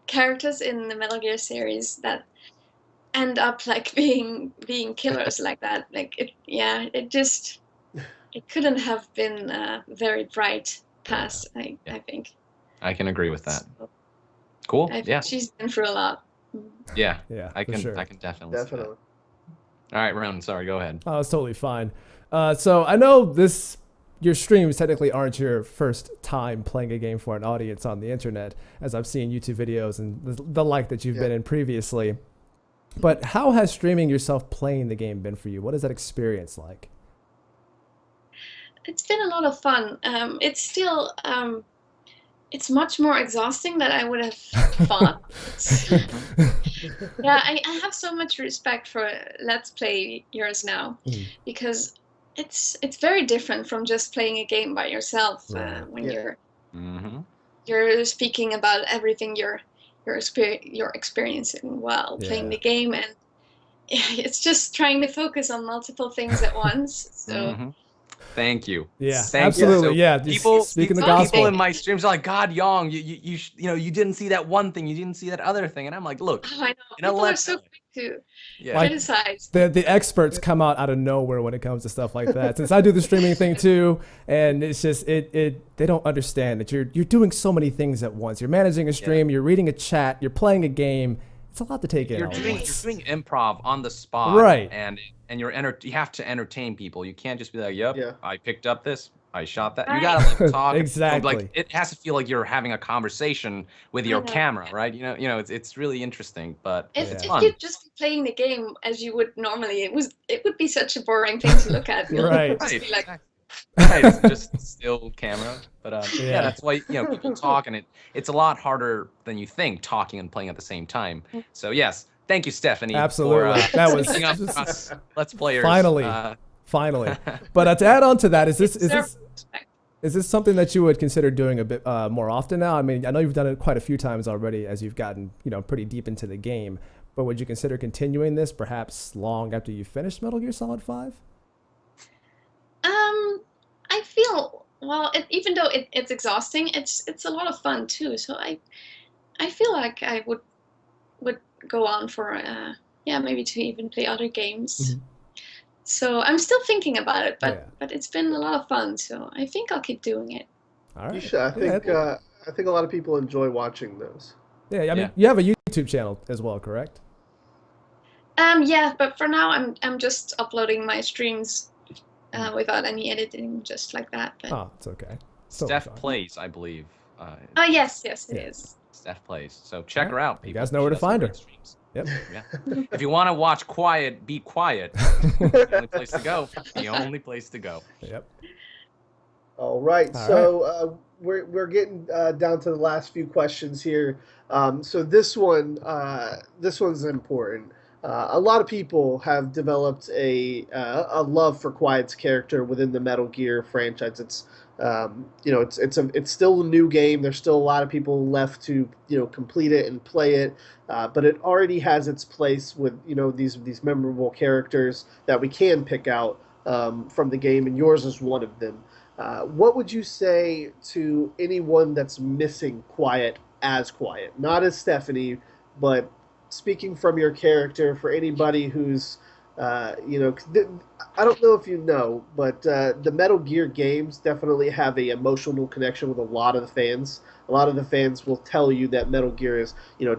characters in the Metal Gear series that end up being killers like that, it couldn't have been a very bright past. I think. I can agree with that. So, cool. I think she's been through a lot. Yeah. I can definitely. See that. All right, Ronan, sorry, go ahead. Oh, it's totally fine. So I know your streams technically aren't your first time playing a game for an audience on the internet, as I've seen YouTube videos and the like that you've been in previously. But how has streaming yourself playing the game been for you? What is that experience like? It's been a lot of fun. It's still, it's much more exhausting than I would have thought. Yeah, I have so much respect for Let's Players now, because it's very different from just playing a game by yourself when you're speaking about everything you're experiencing while playing the game, and it's just trying to focus on multiple things at once. So. Thank you. Yeah, You. absolutely. So yeah, people speaking the gospel. People in my streams are like, God, Yong, you didn't see that one thing, you didn't see that other thing, and I'm like, look, I know. People are so quick to criticize. The experts come out of nowhere when it comes to stuff like that. Since I do the streaming thing too, and it's just they don't understand that you're doing so many things at once. You're managing a stream, you're reading a chat, you're playing a game. It's a lot to take in. You're doing improv on the spot, right? And you have to entertain people. You can't just be like, "Yep, I picked up this, I shot that." You gotta talk. Exactly. It has to feel like you're having a conversation with your camera, right? It's really interesting. But if you'd just be playing the game as you would normally, it would be such a boring thing to look at. Right. It's just still camera. But that's why people talk, and it's a lot harder than you think, talking and playing at the same time. So yes, thank you, Stephanie. Absolutely, that was us Let's Players. Finally. But to add on to that, is this something that you would consider doing a bit more often now? I mean, I know you've done it quite a few times already as you've gotten pretty deep into the game. But would you consider continuing this perhaps long after you finish Metal Gear Solid 5? well, even though it's exhausting, it's a lot of fun too. So I feel like I would go on for yeah, maybe to even play other games. Mhm. So I'm still thinking about it, Yeah. but it's been a lot of fun. So I think I'll keep doing it. All You right. should. I Yeah, think. I think a lot of people enjoy watching those. yeah. I mean, Yeah. you have a YouTube channel as well, correct? Yeah, but for now I'm just uploading my streams without any editing, just like that. But Oh, it's okay. Steph plays, I believe. oh yes, it Yeah. is. Steph plays. So check All her right. out, You people. guys know where She to does some find great her. streams. Yep. Yeah. If you want to watch quiet, be quiet. The only place to go. The only place to go. Yep. All right, All so we're getting down to the last few questions here. So this one's important. A lot of people have developed a love for Quiet's character within the Metal Gear franchise. It's it's still a new game. There's still a lot of people left to complete it and play it, but it already has its place with these memorable characters that we can pick out from the game, and yours is one of them. What would you say to anyone that's missing Quiet as Quiet? Not as Stefanie, but speaking from your character, for anybody who's, I don't know if you know, but the Metal Gear games definitely have a emotional connection with a lot of the fans. A lot of the fans will tell you that Metal Gear has,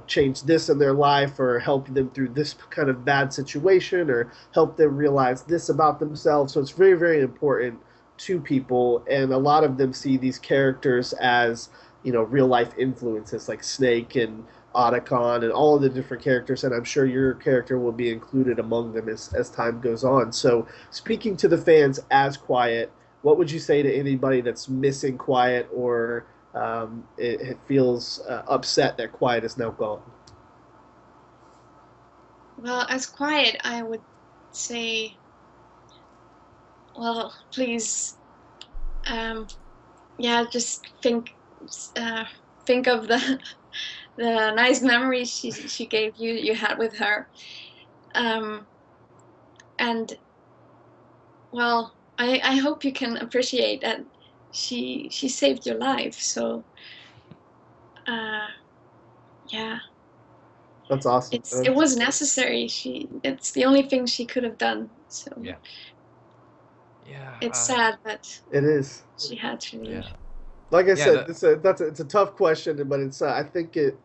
changed this in their life or helped them through this kind of bad situation or helped them realize this about themselves. So it's very, very important to people, and a lot of them see these characters as real life influences like Snake and Otacon and all of the different characters, and I'm sure your character will be included among them as time goes on. So speaking to the fans as Quiet, what would you say to anybody that's missing Quiet or it feels upset that Quiet is now gone? Well, as Quiet, I would say, well, please, yeah, just think of the the nice memories she gave you had with her, and well, I hope you can appreciate that she saved your life. So yeah, That's awesome. it was necessary. It's the only thing she could have done. So Yeah. Yeah. it's sad, but It is. she had to leave. Yeah. Like I Yeah, said, it's a tough question, but it's I think it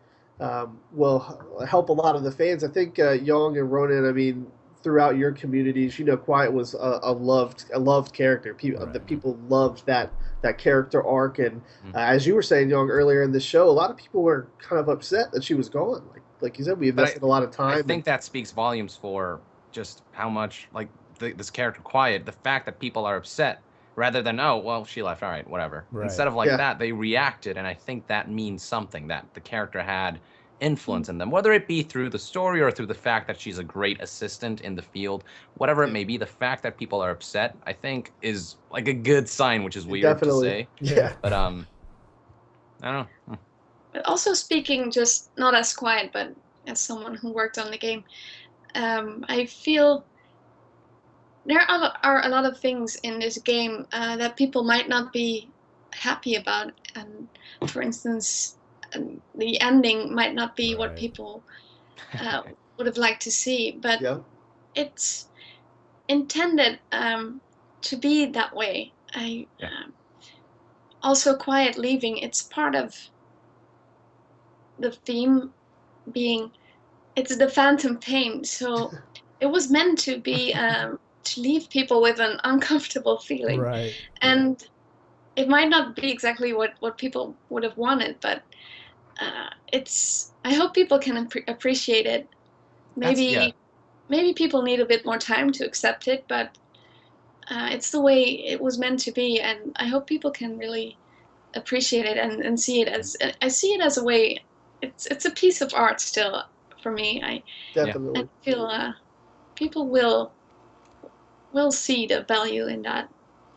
will help a lot of the fans. I think Young and Ronan. I mean, throughout your communities, Quiet was a loved character. The Right. people loved that character arc, and Mhm. as you were saying, Young, earlier in the show, a lot of people were kind of upset that she was gone. Like you said, we invested a lot of time. I think that speaks volumes for just how much this character Quiet, the fact that people are upset rather than, oh, well, she left, all right, whatever. Right. Instead of Yeah. that, they reacted, and I think that means something, that the character had influence in them, whether it be through the story or through the fact that she's a great assistant in the field, whatever it may be. The fact that people are upset, I think, is like a good sign, which is weird Definitely. to say, Yeah. but I don't know. But also speaking just not as Quiet, but as someone who worked on the game, I feel there are a lot of things in this game that people might not be happy about, and for instance, the ending might not be what Right. people would have liked to see, but Yeah. it's intended to be that way. Also, Quiet leaving, it's part of the theme being, it's the phantom pain, so it was meant to be to leave people with an uncomfortable feeling. Right. And it might not be exactly what people would have wanted, but I hope people can appreciate it. Maybe people need a bit more time to accept it, but it's the way it was meant to be, and I hope people can really appreciate it and see it as, I see it as a way. It's a piece of art still for me. I Definitely. feel people will see the value in that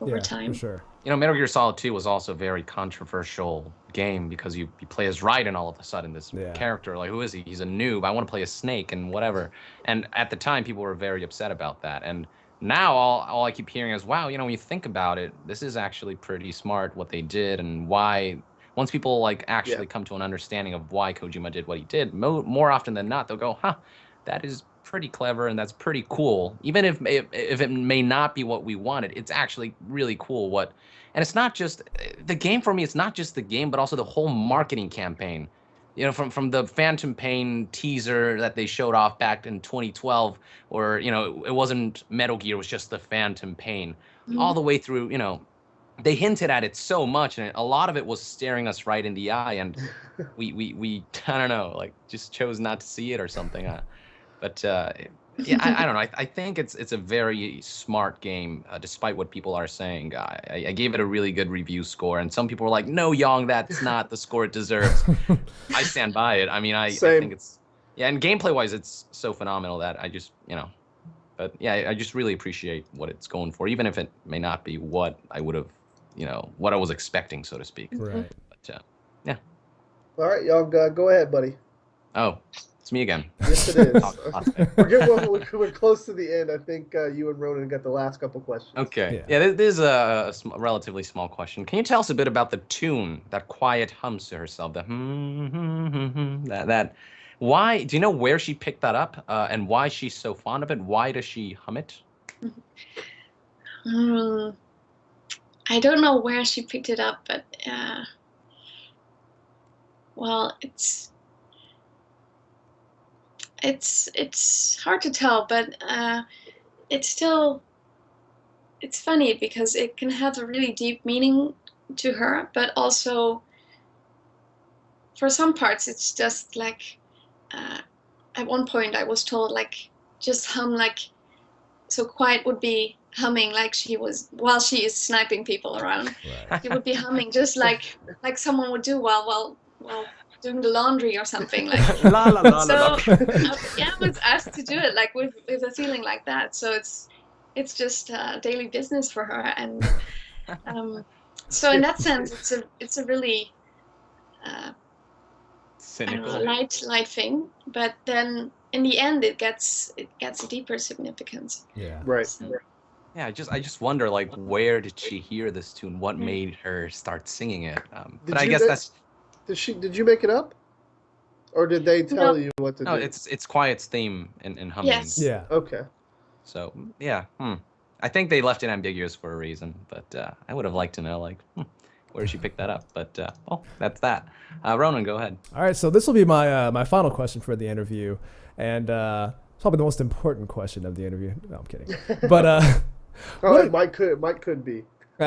over time. For sure. Metal Gear Solid 2 was also a very controversial game because you play as Raiden all of a sudden, this character, like, who is he? He's a noob. I want to play as Snake and whatever. And at the time, people were very upset about that. And now all I keep hearing is, wow, when you think about it, this is actually pretty smart what they did, and why. Once people like actually come to an understanding of why Kojima did what he did, more often than not, they'll go, huh, that is pretty clever and that's pretty cool. Even if it may not be what we wanted, it's actually really cool what. And it's not just the game for me. It's not just the game, but also the whole marketing campaign. From the Phantom Pain teaser that they showed off back in 2012, or it wasn't Metal Gear, it was just the Phantom Pain, all the way through. They hinted at it so much, and a lot of it was staring us right in the eye, and we I don't know, like just chose not to see it or something. But yeah, I don't know. I think it's a very smart game, despite what people are saying. I gave it a really good review score, and some people were like, "No, Young, that's not the score it deserves." I stand by it. I mean, I think it's and gameplay-wise, it's so phenomenal that I just But yeah, I just really appreciate what it's going for, even if it may not be what I would have, what I was expecting, so to speak. Right. But yeah. All right, Young, go ahead, buddy. Oh. It's me again. Yes, it is. We're close to the end. I think you and Ronan got the last couple questions. Okay. Yeah, this is a relatively small question. Can you tell us a bit about the tune that Quiet hums to herself? The that. Why? Do you know where she picked that up, and why she's so fond of it? Why does she hum it? I don't know where she picked it up, but well, it's hard to tell, but it's funny because it can have a really deep meaning to her, but also for some parts it's just like at one point I was told like just hum like, so Quiet would be humming like she was while she is sniping people around. Right. She would be humming just like someone would do while doing the laundry or something, like la, la, la, so la. yeah, I was asked to do it like with a feeling like that, so it's just daily business for her, and so in that sense it's a really cynical light thing, but then in the end it gets a deeper significance. Yeah, right. So, yeah, I just wonder, like, where did she hear this tune? What made her start singing it? But I guess that's. Did you make it up, or did they tell you what to do? No, it's Quiet's theme in humming. Yes. Yeah. Okay. So yeah, I think they left it ambiguous for a reason, but I would have liked to know, like, where did she pick that up? But that's that. Ronan, go ahead. All right, so this will be my my final question for the interview, and probably the most important question of the interview. No, I'm kidding. But Mike could be.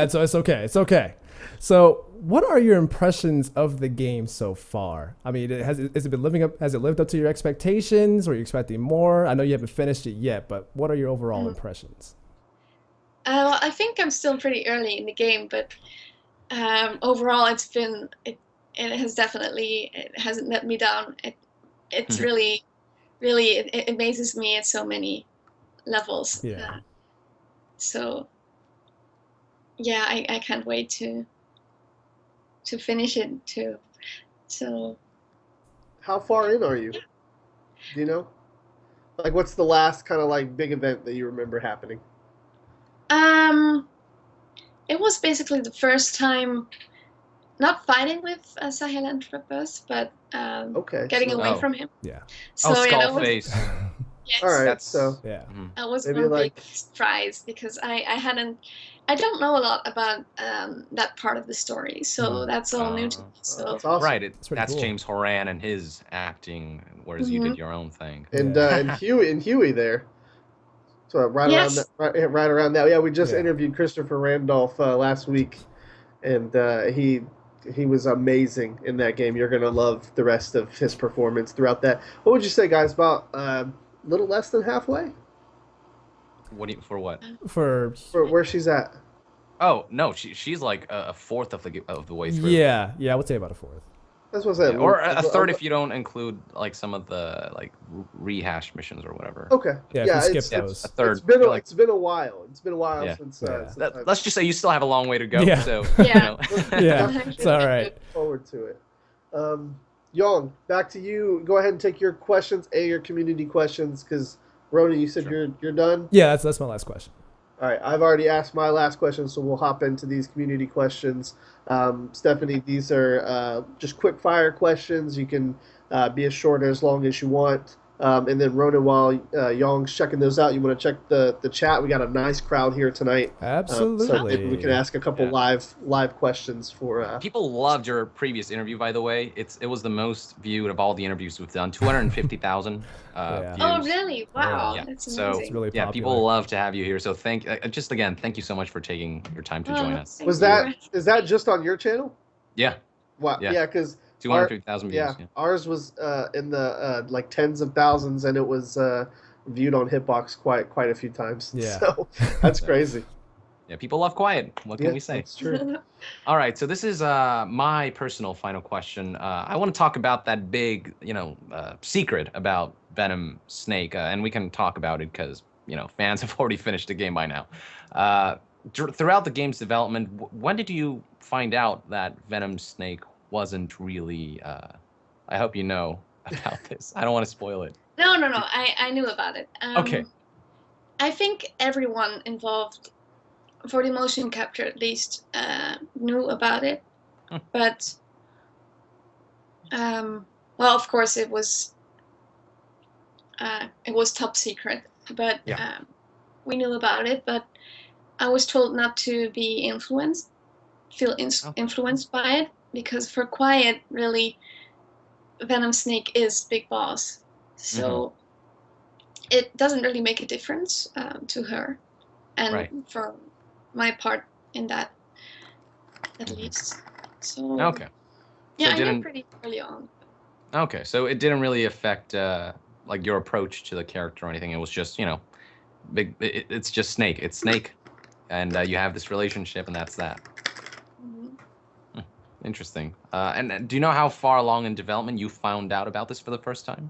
So it's okay. It's okay. So, what are your impressions of the game so far? I mean, has it lived up to your expectations, or are you expecting more? I know you haven't finished it yet, but what are your overall impressions? I think I'm still pretty early in the game, but overall, it hasn't let me down. It's really it amazes me at so many levels. Yeah. So yeah, I can't wait to finish it too. So how far in are you? Do you know? Like, what's the last kind of like big event that you remember happening? It was basically the first time not fighting with Sahel Entrepreneurs, but getting away from him. Yeah. So Skullface. Yes. All right. So yeah, that was maybe one big surprise because I don't know a lot about that part of the story, so that's all new to me. So that's awesome. Right, that's cool. James Horan and his acting, whereas you did your own thing. And Huey there. So right around that. Yeah, we just interviewed Christopher Randolph last week, and he was amazing in that game. You're gonna love the rest of his performance throughout that. What would you say, guys? About a little less than halfway. For what? For where she's at. Oh no, she's like a fourth of the way through. Yeah, I would say about a fourth. That's what I said. Yeah, or a third if you don't include like some of the like rehash missions or whatever. Okay. Yeah, if you skip those. A third. It's been a while. It's been a while since. Let's just say you still have a long way to go. Yeah. So yeah, it's all right. Look forward to it. Young, back to you. Go ahead and take your questions, your community questions, because Rona, you said Sure. you're done. Yeah, that's my last question. All right, I've already asked my last question, so we'll hop into these community questions. Stephanie, these are just quick fire questions. You can be as short or as long as you want. And then Ronan, while Yong's checking those out, you want to check the chat. We got a nice crowd here tonight, so maybe we can Absolutely. ask a couple Yeah. live questions for. People loved your previous interview, by the way. It was the most viewed of all the interviews we've done. 250,000 Yeah. views. Oh, really? Wow, Yeah. that's So amazing. It's really yeah, popular. people love to have you here. So just again, thank you so much for taking your time to join us. Thank Was you. that is that just on your channel? Yeah. Wow, Yeah. yeah, because 250,000 views. Yeah. ours was in the like tens of thousands, and it was viewed on Hitbox quite a few times. Yeah. So that's crazy. Yeah. People love quiet. What can Yeah, we say? that's true. All right, so this is my personal final question. I want to talk about that big, secret about Venom Snake, and we can talk about it because fans have already finished the game by now. Throughout the game's development, when did you find out that Venom Snake wasn't really? I hope you know about this. I don't want to spoil it. No. I knew about it. Okay. I think everyone involved for the motion capture, at least, knew about it. But well, of course, it was top secret. But Yeah. we knew about it. But I was told not to be feel influenced by it, because for Quiet, really, Venom Snake is Big Boss. So it doesn't really make a difference to her, and Right. for my part in that, at least. So Okay. yeah, So I knew pretty early on. Okay, so it didn't really affect like your approach to the character or anything. It was just big. It's just Snake. It's Snake, and you have this relationship, and that's that. Mhm. Interesting. And do you know how far along in development you found out about this for the first time?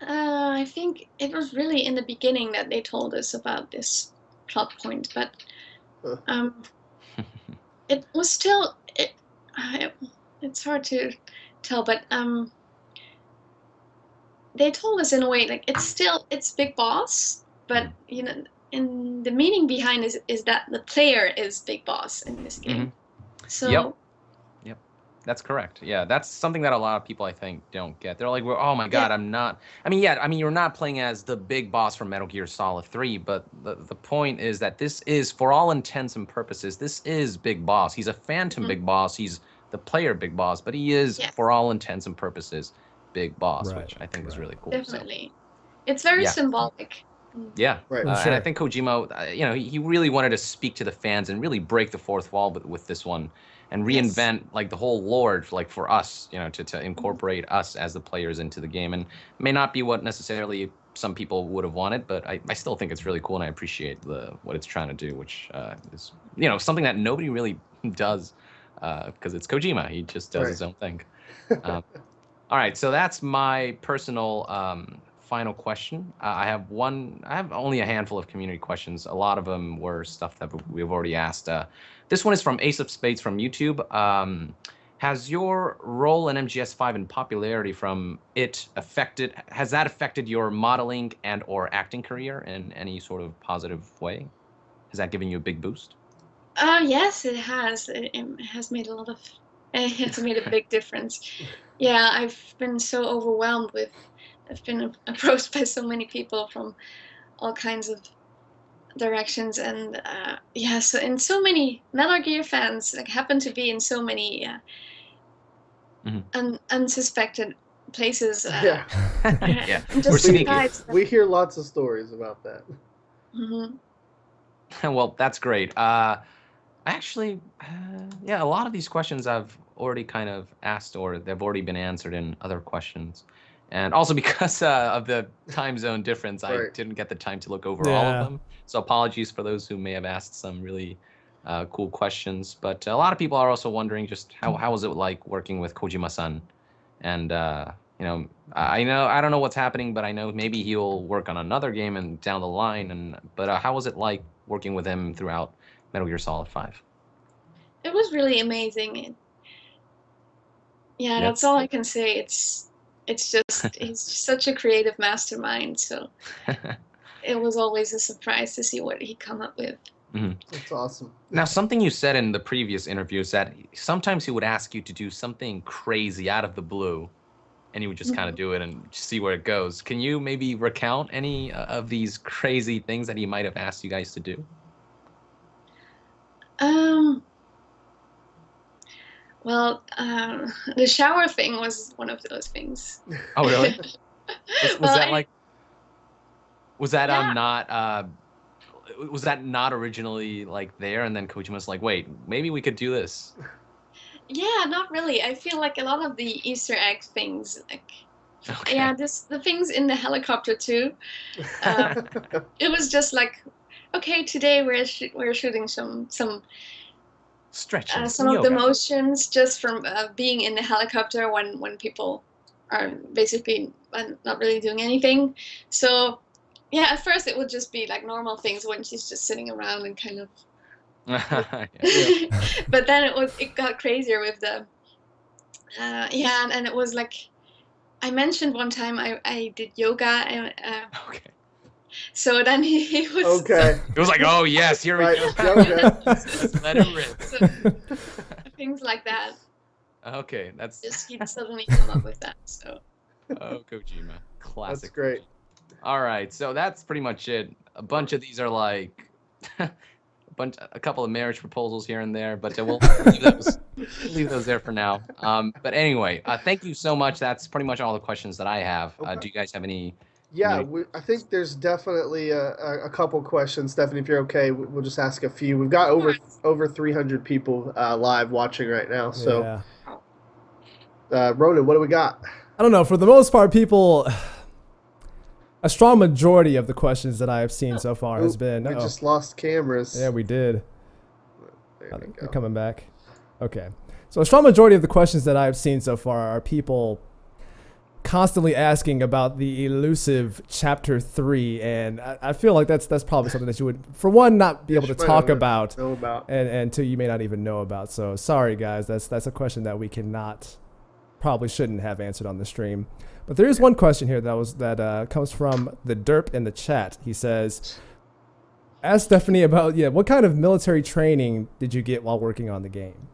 I think it was really in the beginning that they told us about this plot point, but it was still it's hard to tell, but they told us in a way, like, it's Big Boss, but in the meaning behind is that the player is Big Boss in this game. So Yep, that's correct. Yeah, that's something that a lot of people, I think, don't get. They're like, well, oh my god, I'm not. I mean, you're not playing as the big boss from Metal Gear Solid 3, but the point is that this is, for all intents and purposes, this is Big Boss. He's a phantom Big Boss. He's the player Big Boss, but he is, for all intents and purposes, Big Boss, which I think is really cool. Definitely. So. It's very symbolic. Yeah, right. And I think Kojima, he really wanted to speak to the fans and really break the fourth wall with this one, and reinvent like the whole lore, like for us, to incorporate us as the players into the game. And it may not be what necessarily some people would have wanted, but I still think it's really cool, and I appreciate what it's trying to do, which is something that nobody really does, because it's Kojima. He just does his own thing. All right, so that's my personal final question. I have only a handful of community questions. A lot of them were stuff that we've already asked. This one is from Ace of Spades from YouTube. Has your role in MGS5 and popularity from it has that affected your modeling and or acting career in any sort of positive way? Has that given you a big boost? Yes, it has. It has made a big difference. Yeah, I've been so overwhelmed I've been approached by so many people from all kinds of directions, and so in so many Metal Gear fans, like, happen to be in so many unsuspected places. Yeah. I'm just surprised. We hear lots of stories about that. Well, that's great. Actually, a lot of these questions I've already kind of asked, or they've already been answered in other questions. And also because of the time zone difference, I didn't get the time to look over all of them. So apologies for those who may have asked some really cool questions. But a lot of people are also wondering just how was it like working with Kojima-san? And, I don't know what's happening, but I know maybe he'll work on another game and down the line. But how was it like working with him throughout Metal Gear Solid 5? It was really amazing. That's all I can say. it's just he's such a creative mastermind. So it was always a surprise to see what he come up with. That's awesome. Now, something you said in the previous interview is that sometimes he would ask you to do something crazy out of the blue, and you would just kind of do it and see where it goes. Can you maybe recount any of these crazy things that he might have asked you guys to do? Well, the shower thing was one of those things. Oh, really? Was that like? Was that Yeah. not? Was that not originally like there, and then Kojima's like, wait, maybe we could do this? Yeah, not really. I feel like a lot of the Easter egg things, like Okay. yeah, the things in the helicopter too. It was just like, okay, today we're shooting some Stretching. some of the motions just from being in the helicopter when people are basically not really doing anything. So yeah, at first it would just be like normal things when she's just sitting around and kind of. But then it got crazier with the and it was like I mentioned one time I did yoga and Okay. so then he was Okay. It was like, oh yes, here we Right, go. yoga. Let's let it rip. so, things like that. Okay, that's Just he'd suddenly come up with that. So Kojima, classic. That's great. All right, so that's pretty much it. A bunch of these are like a couple of marriage proposals here and there, but we'll leave those there for now. But anyway, thank you so much. That's pretty much all the questions that I have. Okay. Do you guys have any? Yeah, I think there's definitely a couple questions. Stephanie, if you're okay, we'll just ask a few. We've got over 300 people live watching right now. So, Ronan, what do we got? I don't know. For the most part, people, a strong majority of the questions that I have seen so far has been. We just lost cameras. Yeah, we did. There we go. They're coming back. Okay. So a strong majority of the questions that I've seen so far are people constantly asking about the elusive Chapter 3, and I feel like that's probably something that you would, for one, not be able to talk about, and two, you may not even know about. So sorry, guys, that's a question that we probably shouldn't have answered on the stream. But there is one question here that comes from the Derp in the chat. He says, ask Stephanie about, what kind of military training did you get while working on the game?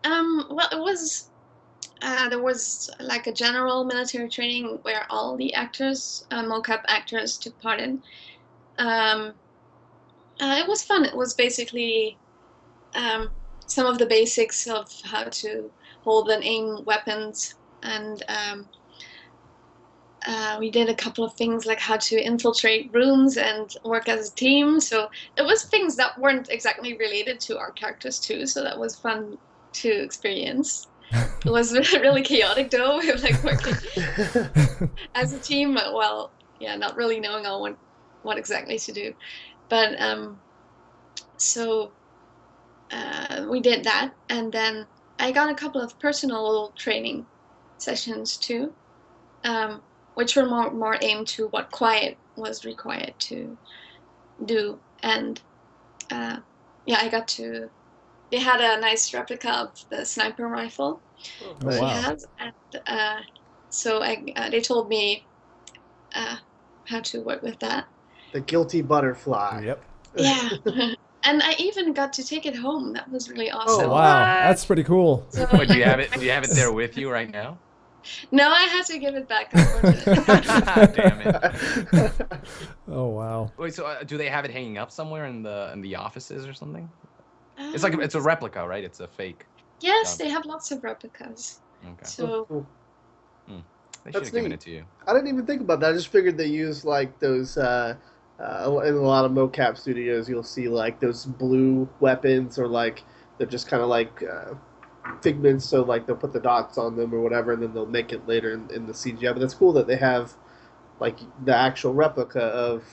Well, it was there was like a general military training where all the actors, mocap actors, took part in. It was fun. It was basically some of the basics of how to hold and aim weapons, and we did a couple of things like how to infiltrate rooms and work as a team. So it was things that weren't exactly related to our characters too. So that was fun to experience. It was really chaotic though. We were like working as a team. Well, yeah, not really knowing what exactly to do, but so we did that, and then I got a couple of personal training sessions too, which were more aimed to what Quiet was required to do, and I got to. They had a nice replica of the sniper rifle she has, and so they told me how to work with that. The guilty butterfly. Yep. Yeah. And I even got to take it home. That was really awesome. Oh wow, that's pretty cool. So, Do you have it there with you right now? No, I had to give it back. Unfortunately. Damn it. Oh wow. Wait, so do they have it hanging up somewhere in the offices or something? It's like it's a replica, right? It's a fake. Yes, they have lots of replicas. Okay. So Cool. They should have given it to you. I didn't even think about that. I just figured they use like those in a lot of mocap studios. You'll see like those blue weapons, or like they're just kind of like figments. So like they'll put the dots on them or whatever, and then they'll make it later in the CGI. But that's cool that they have like the actual replica of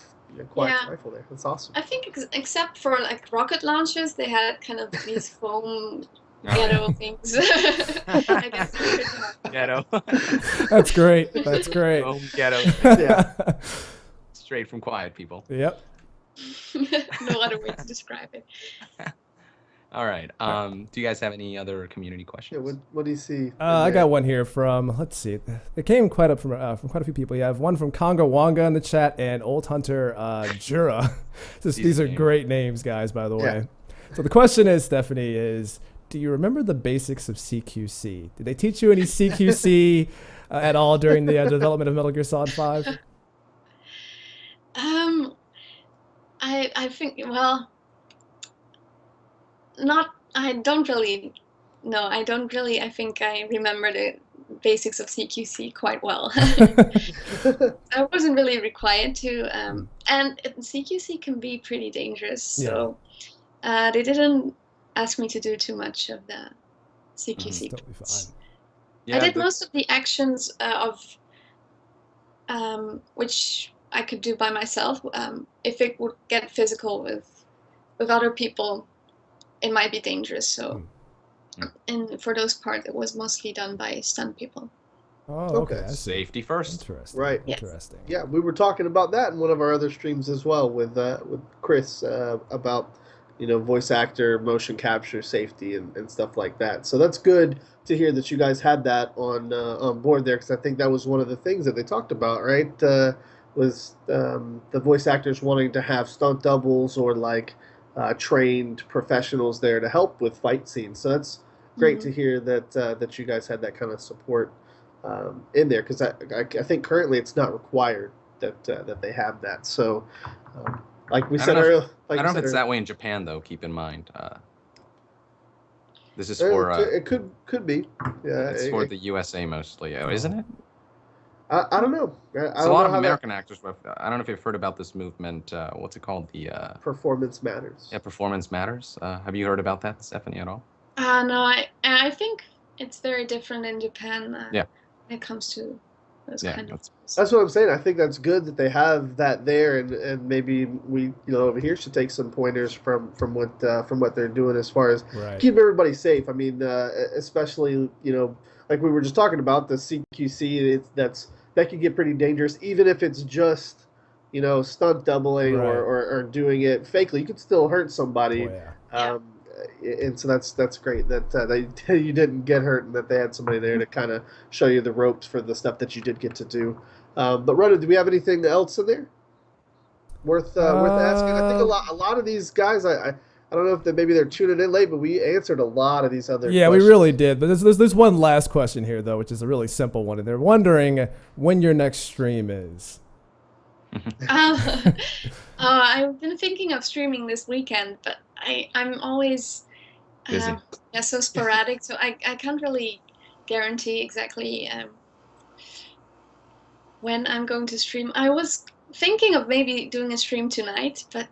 Quiet's rifle there. That's awesome. I think except for like rocket launchers, they had kind of these foam ghetto things. I guess Ghetto. That's great. That's great. Home ghetto. Yeah. Straight from Quiet people. Yep. no other way to describe it. All right. Do you guys have any other community Yeah, questions? what do you see? I got one here from, let's see, it came quite up from quite a few people. You have one from Conga Wanga in the chat and Old Hunter Jura. These are great names, guys, by the way. So the question is, Stephanie, do you remember the basics of CQC? Did they teach you any CQC at all during the development of Metal Gear Solid 5? I think, well, I don't really, no, I don't really, I think I remember the basics of CQC quite well. I wasn't really required to, and CQC can be pretty dangerous, so they didn't ask me to do too much of the CQC. Totally fine. I did most of the actions which I could do by myself. If it would get physical with other people, it might be dangerous. So, and for those parts, it was mostly done by stunt people. Oh, okay. Safety first. Interesting. Right. Interesting. Yeah, we were talking about that in one of our other streams as well with Chris about voice actor, motion capture, safety, and stuff like that. So that's good to hear that you guys had that on board there, because I think that was one of the things that they talked about, right? Was the voice actors wanting to have stunt doubles or like trained professionals there to help with fight scenes. So that's great to hear that you guys had that kind of support in there, because I think currently it's not required that they have that. So like we said earlier, I don't know if it's that way in Japan though. Keep in mind, this is for it could be. Yeah, it's for the USA mostly, isn't it? I don't know. It's a lot of American actors. I don't know if you've heard about this movement. What's it called? The Performance Matters. Yeah, Performance Matters. Have you heard about that, Stephanie, at all? No, I think it's very different in Japan. Yeah. When it comes to those kind of. That's what I'm saying. I think that's good that they have that there, and maybe we over here should take some pointers from what they're doing as far as keeping everybody safe. I mean, especially like we were just talking about the CQC. That can get pretty dangerous, even if it's just stunt doubling or doing it fakely. You could still hurt somebody. And so that's great that you didn't get hurt and that they had somebody there to kind of show you the ropes for the stuff that you did get to do. But Rhoda, do we have anything else in there worth asking? I think a lot of these guys, I don't know if maybe they're tuning in late, but we answered a lot of these other questions. We really did. But there's one last question here though, which is a really simple one, and they're wondering when your next stream is. I've been thinking of streaming this weekend, but I'm always busy. So sporadic, so I can't really guarantee exactly when I'm going to stream. I was thinking of maybe doing a stream tonight, but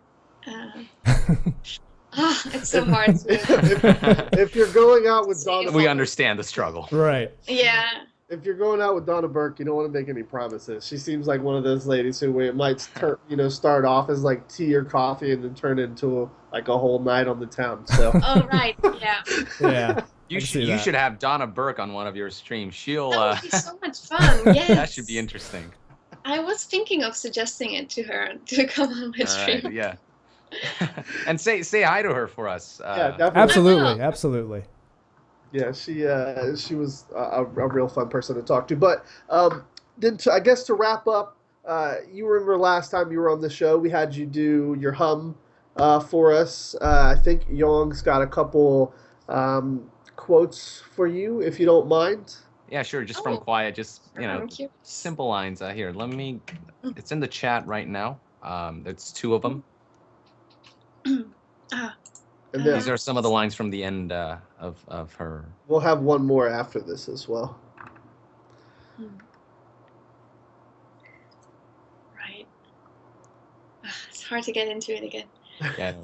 it's so hard to if you're going out with Donna, we understand the struggle. Right. Yeah. If you're going out with Donna Burke, you don't want to make any promises. She seems like one of those ladies who it might start off as like tea or coffee and then turn into a whole night on the town. So. Oh right, yeah. Yeah. You should have Donna Burke on one of your streams. She'll. That would be so much fun. Yes. That should be interesting. I was thinking of suggesting it to her to come on my stream. Right, yeah. And say hi to her for us. Yeah, definitely. Absolutely. Yeah, she was a real fun person to talk to. But I guess to wrap up, you remember last time you were on the show, we had you do your hum for us. I think Young's got a couple quotes for you, if you don't mind. Yeah, sure. Just from Quiet, just simple lines. Here, let me. It's in the chat right now. There's two of them. And then, these are some of the lines from the end of her. We'll have one more after this as well. Right. It's hard to get into it again. Yeah.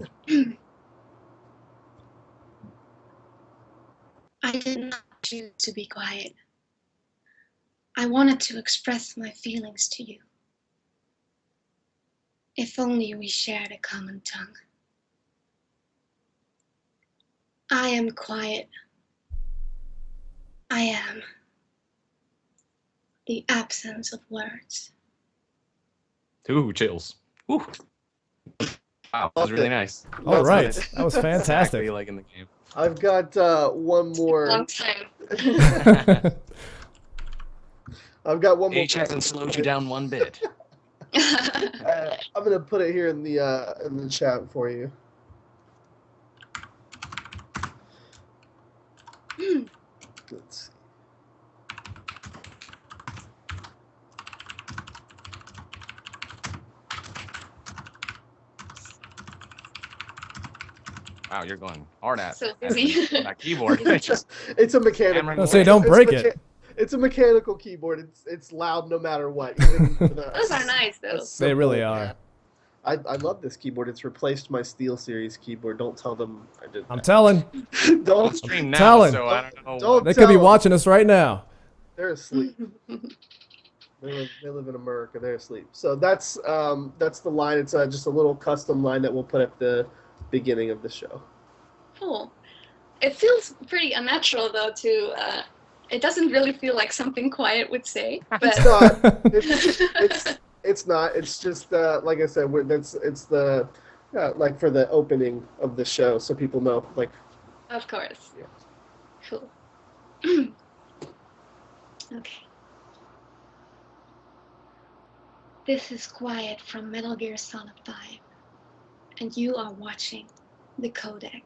I did not choose to be quiet. I wanted to express my feelings to you. If only we shared a common tongue. I am quiet. I am the absence of words. Ooh, chills. Ooh. Wow, that was really nice. All right, nice. that was Exactly fantastic. like in the game. I've got one more. Long time. I've got one more. H hasn't slowed you down one bit. I'm gonna put it here in the chat for you. Let's see. Wow, you're going hard at So busy. that keyboard. It's a mechanical. Hammering Say don't break it. It's a mechanical keyboard. It's loud no matter what. Even Those are nice though. They really are. I love this keyboard. It's replaced my SteelSeries keyboard. Don't tell them I did. I'm telling. Don't Stream now, Telling. so I don't know. Don't They could be tell 'em. watching us right now. They're asleep. They live in America. They're asleep. So that's the line. It's just a little custom line that we'll put at the beginning of the show. Cool. It feels pretty unnatural though to it doesn't really feel like something Quiet would say. But It's not. It's not. It's just like I said. It's the like for the opening of the show, so people know. Like, of course. Yeah. Cool. Okay. This is Quiet from Metal Gear Solid 5, and you are watching the Codec.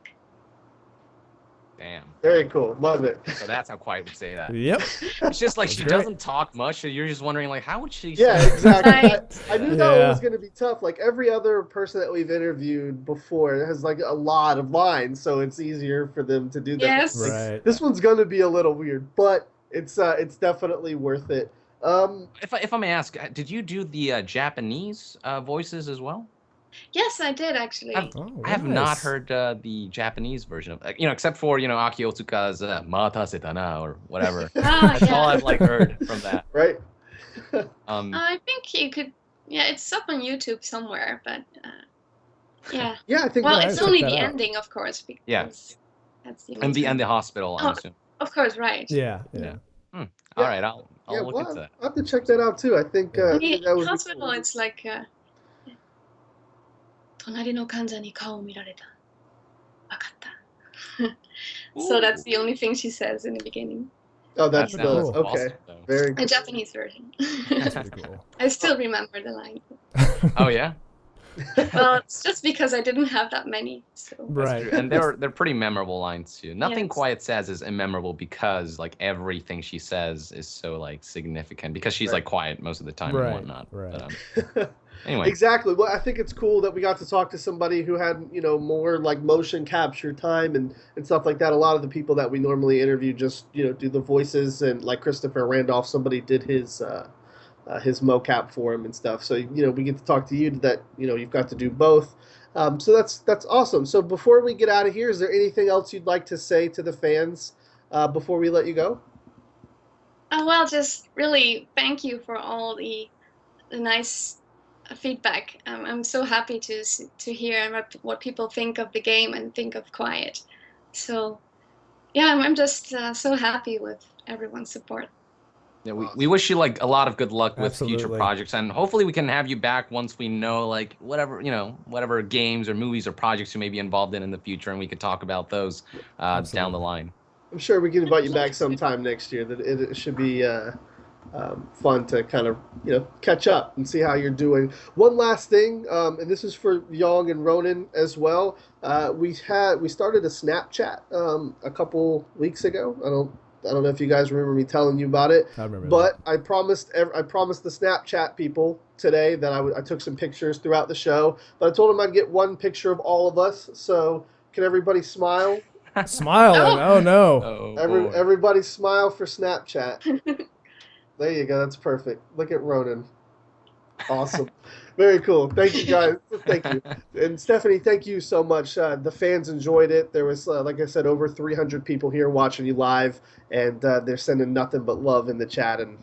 Damn. very cool. Love it. So that's how Quiet would say that. Yep. It's just like That's she great. doesn't talk much, so you're just wondering like, how would she? Yeah, say exactly. Right. I knew that one Yeah. was going to be tough. Like every other person that we've interviewed before has like a lot of lines, so it's easier for them to do that. Yes. Like, Right. This one's going to be a little weird, but it's definitely worth it. If I may ask, did you do the Japanese voices as well? Yes, I did actually. Oh, I have not nice. heard the Japanese version of, except for Aki Otsuka's "Mata Setana" or whatever. Ah, That's all yeah. I've heard from that. Right? I think you could. Yeah, it's up on YouTube somewhere, but yeah. Yeah, I think Well, I it's check only that the out. ending, of course, because Yeah. that's the And only the hospital, I Oh. assume. Of course, right. Yeah. Yeah. Yeah. All right, I'll yeah, look well, into that. I'll have to check that out too. I think, Yeah. I In think that the would be hospital, cool. it's like 隣の患者に顔を見られた。わかった。So that's the only thing she says in the beginning. Oh, That that's pretty the sounds cool. okay. awesome, though. Very The cool. Japanese version. That's pretty cool. I still remember the line. Oh yeah. Well, it's just because I didn't have that many. So That's Right. true. And they're pretty memorable lines too. Nothing Yes. Quiet says is immemorable because like everything she says is so like significant because she's Right. like quiet most of the time Right, and whatnot. right. But, anyway, Exactly. Well, I think it's cool that we got to talk to somebody who had, more like motion capture time and stuff like that. A lot of the people that we normally interview just, do the voices, and like Christopher Randolph, somebody did his mocap for him and stuff. So, we get to talk to you that, you've got to do both. So that's awesome. So before we get out of here, is there anything else you'd like to say to the fans before we let you go? well, just really thank you for all the nice feedback. I'm so happy to hear what people think of the game and think of Quiet. So yeah, I'm just so happy with everyone's support. yeah, we wish you like a lot of good luck with future Absolutely. projects, and hopefully we can have you back once we know like whatever games or movies or projects you may be involved in the future, and we could talk about those down the Absolutely. line. I'm sure we can invite you back sometime next year. That it should be fun to kind of catch up and see how you're doing. One last thing, and this is for Yong and Ronan as well. We started a Snapchat a couple weeks ago. I don't know if you guys remember me telling you about it. I remember But I promised the Snapchat people today that I took some pictures throughout the show. But I told them I'd get one picture of all of us. So can everybody smile? that. Smiling. Oh no. Oh, boy. Everybody smile for Snapchat. There you go. That's perfect. Look at Ronan. Awesome. Very cool. Thank you, guys. Thank you. And Stephanie, thank you so much. The fans enjoyed it. There was, like I said, over 300 people here watching you live, and they're sending nothing but love in the chat, and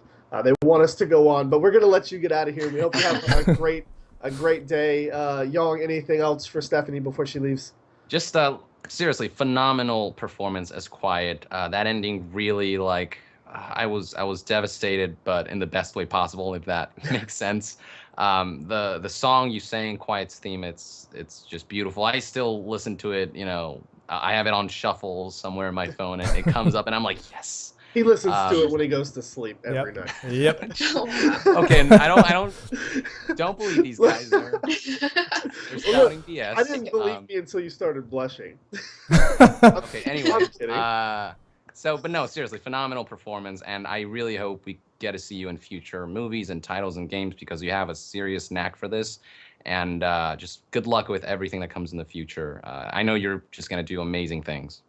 they want us to go on. But we're going to let you get out of here. We hope you have a great day. Yong, anything else for Stephanie before she leaves? Just seriously phenomenal performance as Quiet. That ending really like I was devastated, but in the best way possible, if that makes sense. The song you sang, Quiet's theme, it's just beautiful. I still listen to it. I have it on shuffle somewhere in my phone, and it comes up, and I'm like, yes. He listens to it when he goes to sleep every night. Yep. Okay, and I don't believe these guys. They're shouting BS. I didn't believe me until you started blushing. Okay, anyway. I'm kidding. But no, seriously, phenomenal performance, and I really hope we get to see you in future movies and titles and games because you have a serious knack for this. And just good luck with everything that comes in the future. I know you're just going to do amazing things.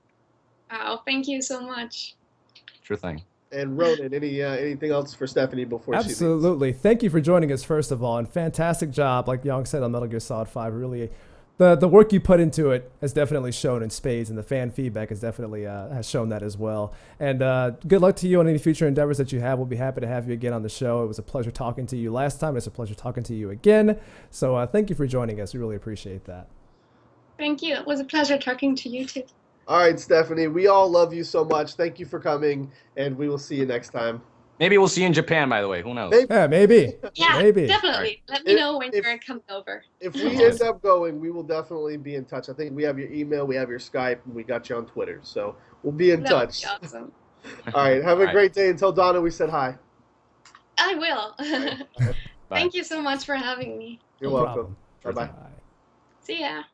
Oh, thank you so much. Sure thing. And Ronan, anything else for Stefanie before she leaves? Absolutely. Thank you for joining us, first of all, and fantastic job, like Young said, on Metal Gear Solid 5. Really, the work you put into it has definitely shown in spades, and the fan feedback has definitely has shown that as well. And good luck to you on any future endeavors that you have. We'll be happy to have you again on the show. It was a pleasure talking to you last time. It's a pleasure talking to you again. So thank you for joining us. We really appreciate that. Thank you. It was a pleasure talking to you too. All right, Stefanie, we all love you so much. Thank you for coming, and we will see you next time. Maybe we'll see you in Japan, by the way. Who knows? Maybe. Yeah, maybe. Yeah, maybe. definitely. Let me know when you're coming over. If we end up going, we will definitely be in touch. I think we have your email, we have your Skype, and we got you on Twitter. So we'll be in touch. That would be awesome. All right, have a great day. And tell Donna we said hi. I will. Bye. Thank you so much for having me. You're No welcome. problem. Bye-bye. Bye. See ya.